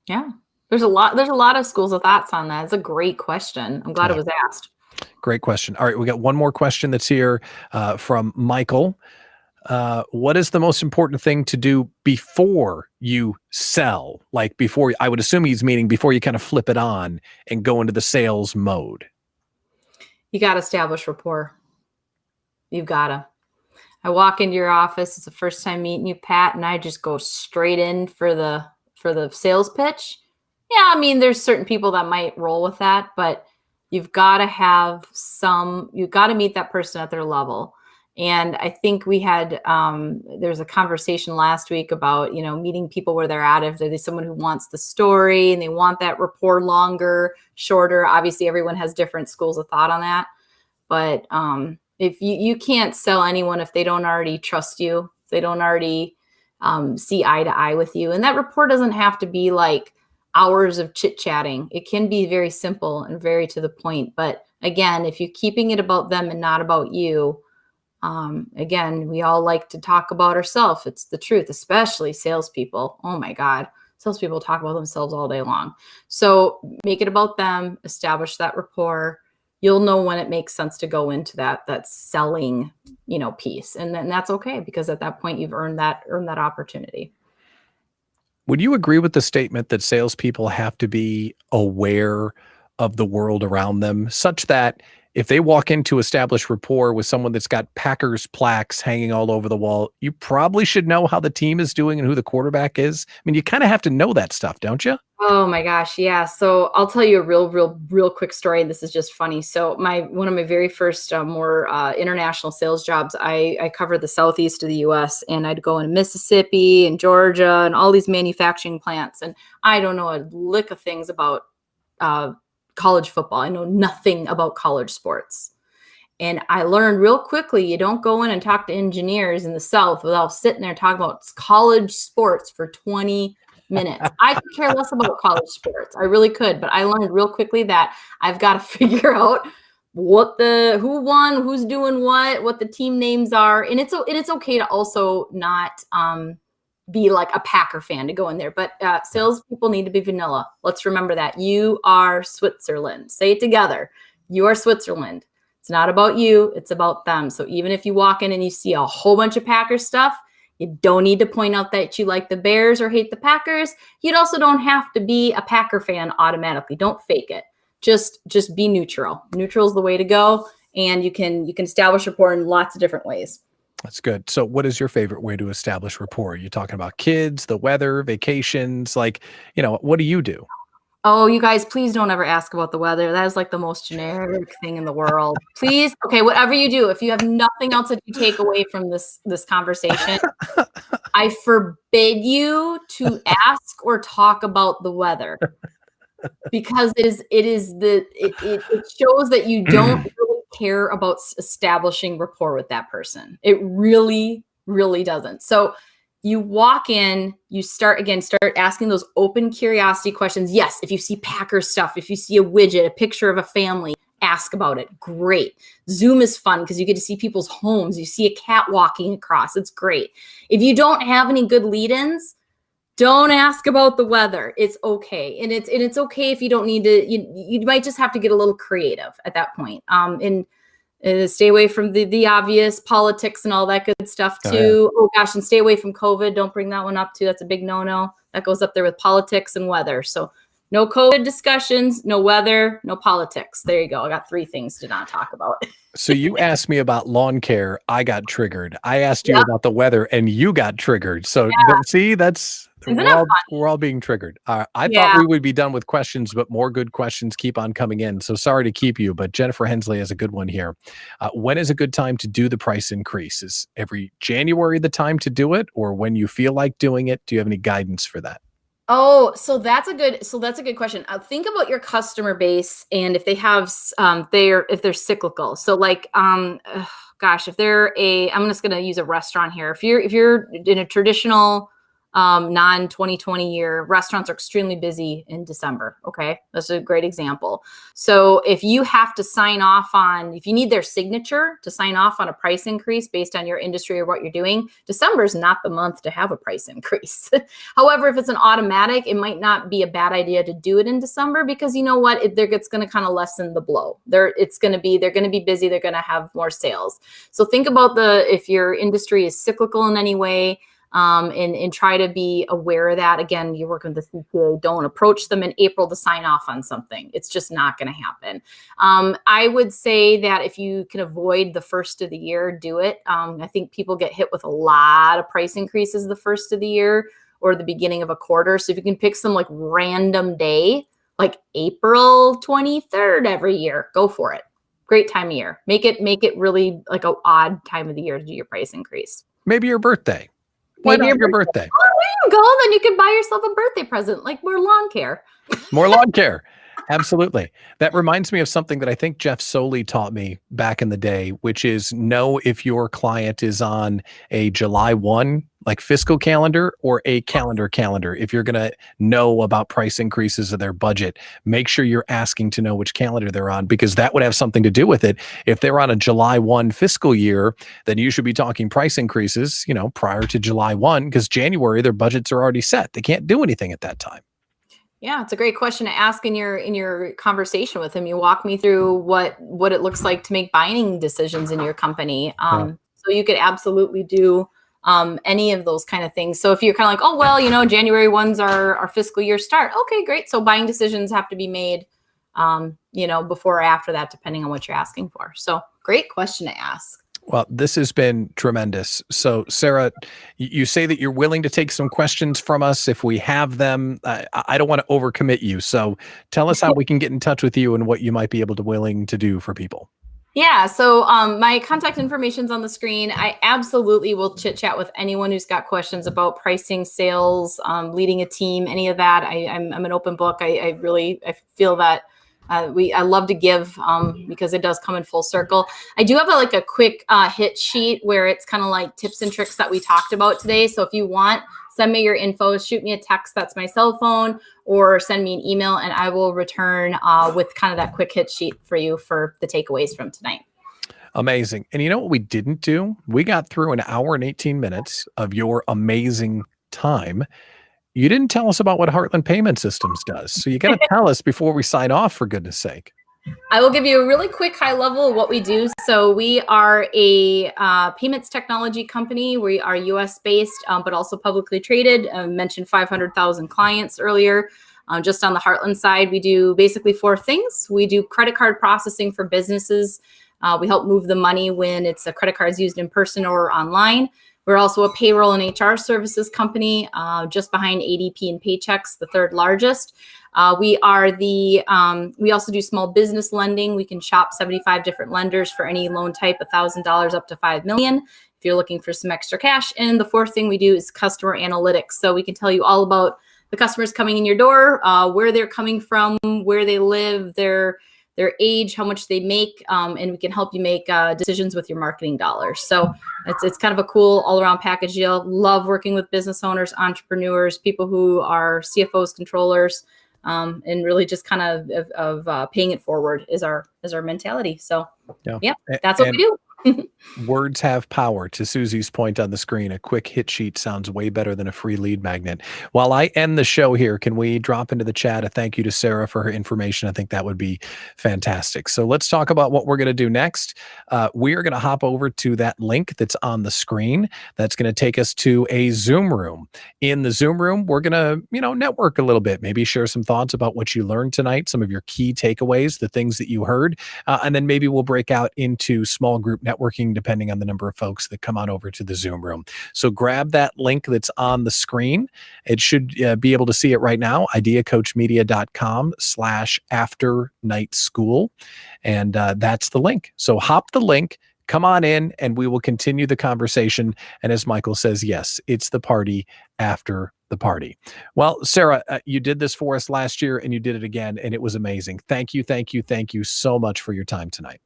[SPEAKER 2] Yeah. There's a lot of schools of thoughts on that. It's a great question. I'm glad it was asked.
[SPEAKER 1] Great question. All right. We got one more question that's here from Michael. What is the most important thing to do before you sell? Like before, I would assume he's meaning before you kind of flip it on and go into the sales mode.
[SPEAKER 2] You got to establish rapport. You've got to. I walk into your office. It's the first time meeting you, Pat, and I just go straight in for the sales pitch. Yeah, I mean, there's certain people that might roll with that, but you've got to meet that person at their level. And I think we had, there's a conversation last week about, meeting people where they're at. If there's someone who wants the story and they want that rapport longer, shorter, obviously everyone has different schools of thought on that. But if you can't sell anyone if they don't already trust you, if they don't already see eye to eye with you. And that rapport doesn't have to be like hours of chit-chatting. It can be very simple and very to the point. But again, if you're keeping it about them and not about you, again, we all like to talk about ourselves. It's the truth, especially salespeople. Oh my God. Salespeople talk about themselves all day long. So make it about them, establish that rapport. You'll know when it makes sense to go into that selling, piece. And then that's okay, because at that point you've earned that opportunity.
[SPEAKER 1] Would you agree with the statement that salespeople have to be aware of the world around them, such that if they walk into establish rapport with someone that's got Packers plaques hanging all over the wall, you probably should know how the team is doing and who the quarterback is. I mean, you kind of have to know that stuff, don't you?
[SPEAKER 2] Oh my gosh, yeah. So I'll tell you a real quick story. This is just funny. So one of my very first more international sales jobs, I covered the southeast of the U.S. and I'd go into Mississippi and Georgia and all these manufacturing plants. And I don't know a lick of things about college football. I know nothing about college sports. And I learned real quickly, you don't go in and talk to engineers in the South without sitting there talking about college sports for 20 minutes. I could care less about college sports. I really could, but I learned real quickly that I've got to figure out who won, who's doing what the team names are. And it's okay to also not be like a Packer fan to go in there, but salespeople need to be vanilla. Let's remember that. You are Switzerland. Say it together. You are Switzerland. It's not about you. It's about them. So even if you walk in and you see a whole bunch of Packer stuff, you don't need to point out that you like the Bears or hate the Packers. You also don't have to be a Packer fan automatically. Don't fake it. Just be neutral. Neutral is the way to go. And you can establish rapport in lots of different ways.
[SPEAKER 1] That's good. So what is your favorite way to establish rapport? Are you talking about kids, the weather, vacations? Like, what do you do?
[SPEAKER 2] Oh, you guys, please don't ever ask about the weather. That is like the most generic thing in the world. Please. Okay, whatever you do, if you have nothing else that you take away from this conversation, I forbid you to ask or talk about the weather. Because it shows that you don't really care about establishing rapport with that person. It really, really doesn't. So you walk in, you start asking those open curiosity questions. Yes, if you see Packer stuff, if you see a widget, a picture of a family, ask about it. Great. Zoom is fun because you get to see people's homes. You see a cat walking across. It's great. If you don't have any good lead-ins, don't ask about the weather. It's okay. And it's okay if you don't need to, you might just have to get a little creative at that point. And stay away from the obvious politics and all that good stuff too. Oh gosh, and stay away from COVID. Don't bring that one up too. That's a big no-no. That goes up there with politics and weather. So no COVID discussions, no weather, no politics. There you go. I got 3 things to not talk about.
[SPEAKER 1] So you asked me about lawn care. I got triggered. I asked you about the weather and you got triggered. So see, we're all being triggered. I thought we would be done with questions, but more good questions keep on coming in. So sorry to keep you, but Jennifer Hensley has a good one here. When is a good time to do the price increase? Is every January the time to do it, or when you feel like doing it? Do you have any guidance for that?
[SPEAKER 2] Oh, so that's a good question. Think about your customer base and if they have, if they're cyclical. So like, gosh, if they're I'm just going to use a restaurant here. If you're in a traditional, non-2020 year, restaurants are extremely busy in December. Okay. That's a great example. So if you have to if you need their signature to sign off on a price increase based on your industry or what you're doing, December is not the month to have a price increase. However, if it's an automatic, it might not be a bad idea to do it in December because you know what, it's going to kind of lessen the blow. They're going to be busy. They're going to have more sales. So think about if your industry is cyclical in any way, and try to be aware of that. Again, you're working with the CPA, don't approach them in April to sign off on something. It's just not going to happen. I would say that if you can avoid the first of the year, do it. I think people get hit with a lot of price increases the first of the year or the beginning of a quarter. So if you can pick some like random day, like April 23rd every year, go for it. Great time of year. Make it really like an odd time of the year to do your price increase.
[SPEAKER 1] Maybe your birthday. Why not your birthday?
[SPEAKER 2] Oh, there you go. Then you can buy yourself a birthday present, like more lawn care.
[SPEAKER 1] More lawn care. Absolutely. That reminds me of something that I think Jeff Soley taught me back in the day, which is know if your client is on a July 1, like fiscal calendar, or a calendar. If you're going to know about price increases of their budget, make sure you're asking to know which calendar they're on, because that would have something to do with it. If they're on a July 1 fiscal year, then you should be talking price increases, prior to July 1, because January, their budgets are already set. They can't do anything at that time.
[SPEAKER 2] Yeah, it's a great question to ask in your conversation with him. You walk me through what it looks like to make buying decisions in your company. So you could absolutely do any of those kind of things. So if you're kind of like, oh, well, January 1's our fiscal year start. Okay, great. So buying decisions have to be made before or after that, depending on what you're asking for. So great question to ask.
[SPEAKER 1] Well, this has been tremendous. So, Sarah, you say that you're willing to take some questions from us if we have them. I don't want to overcommit you. So, tell us how we can get in touch with you and what you might be able to willing to do for people.
[SPEAKER 2] Yeah, so my contact information's on the screen. I absolutely will chit chat with anyone who's got questions about pricing, sales, leading a team, any of that. I'm an open book. I feel that I love to give because it does come in full circle. I do have a quick hit sheet where it's kind of like tips and tricks that we talked about today. So if you want, send me your info, shoot me a text. That's my cell phone, or send me an email and I will return with kind of that quick hit sheet for you for the takeaways from tonight.
[SPEAKER 1] Amazing. And you know what we didn't do? We got through an hour and 18 minutes of your amazing time. You didn't tell us about what Heartland Payment Systems does. So you got to tell us before we sign off, for goodness sake.
[SPEAKER 2] I will give you a really quick high level of what we do. So we are a payments technology company. We are US based, but also publicly traded. I mentioned 500,000 clients earlier. Just on the Heartland side, we do basically 4 things. We do credit card processing for businesses. We help move the money when it's a credit card is used in person or online. We're also a payroll and HR services company, just behind ADP and Paychex, the 3rd largest. We also do small business lending. We can shop 75 different lenders for any loan type, $1,000 up to $5 million. If you're looking for some extra cash. And the 4th thing we do is customer analytics. So we can tell you all about the customers coming in your door, where they're coming from, where they live, their age, how much they make, and we can help you make decisions with your marketing dollars. So it's kind of a cool all-around package deal. Love working with business owners, entrepreneurs, people who are CFOs, controllers, and really just kind of paying it forward is our mentality. So yeah, that's what we do.
[SPEAKER 1] Words have power. To Susie's point on the screen, a quick hit sheet sounds way better than a free lead magnet. While I end the show here, can we drop into the chat a thank you to Sarah for her information? I think that would be fantastic. So let's talk about what we're going to do next. We are going to hop over to that link that's on the screen. That's going to take us to a Zoom room. In the Zoom room, we're going to, network a little bit, maybe share some thoughts about what you learned tonight, some of your key takeaways, the things that you heard, and then maybe we'll break out into small group networking depending on the number of folks that come on over to the Zoom room. So grab that link that's on the screen. It should be able to see it right now, ideacoachmedia.com/after-night-school. And that's the link. So hop the link, come on in, and we will continue the conversation. And as Michael says, yes, it's the party after the party. Well, Sarah, you did this for us last year and you did it again, and it was amazing. Thank you so much for your time tonight.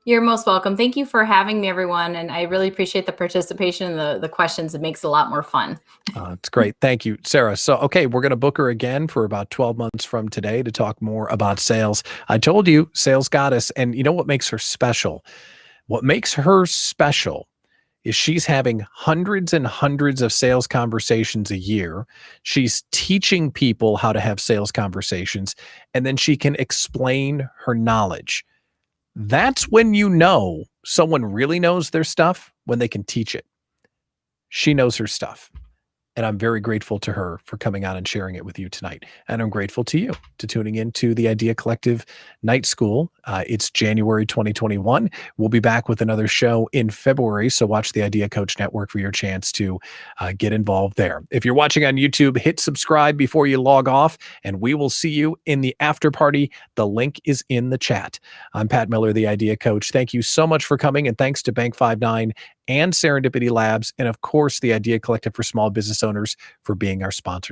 [SPEAKER 2] You're most welcome. Thank you for having me, everyone. And I really appreciate the participation and the questions. It makes it a lot more fun.
[SPEAKER 1] It's great. Thank you, Sarah. So, okay, we're going to book her again for about 12 months from today to talk more about sales. I told you, sales goddess. And you know what makes her special? What makes her special is she's having hundreds and hundreds of sales conversations a year. She's teaching people how to have sales conversations, and then she can explain her knowledge. That's when you know someone really knows their stuff, when they can teach it. She knows her stuff. And I'm very grateful to her for coming on and sharing it with you tonight. And I'm grateful to you to tuning into the Idea Collective Night School. It's January 2021. We'll be back with another show in February. So watch the Idea Coach Network for your chance to get involved there. If you're watching on YouTube, hit subscribe before you log off, and we will see you in the after party. The link is in the chat. I'm Pat Miller, the Idea Coach. Thank you so much for coming. And thanks to Bank 59 and Serendipity Labs, and of course, the Idea Collective for Small Business Owners for being our sponsors.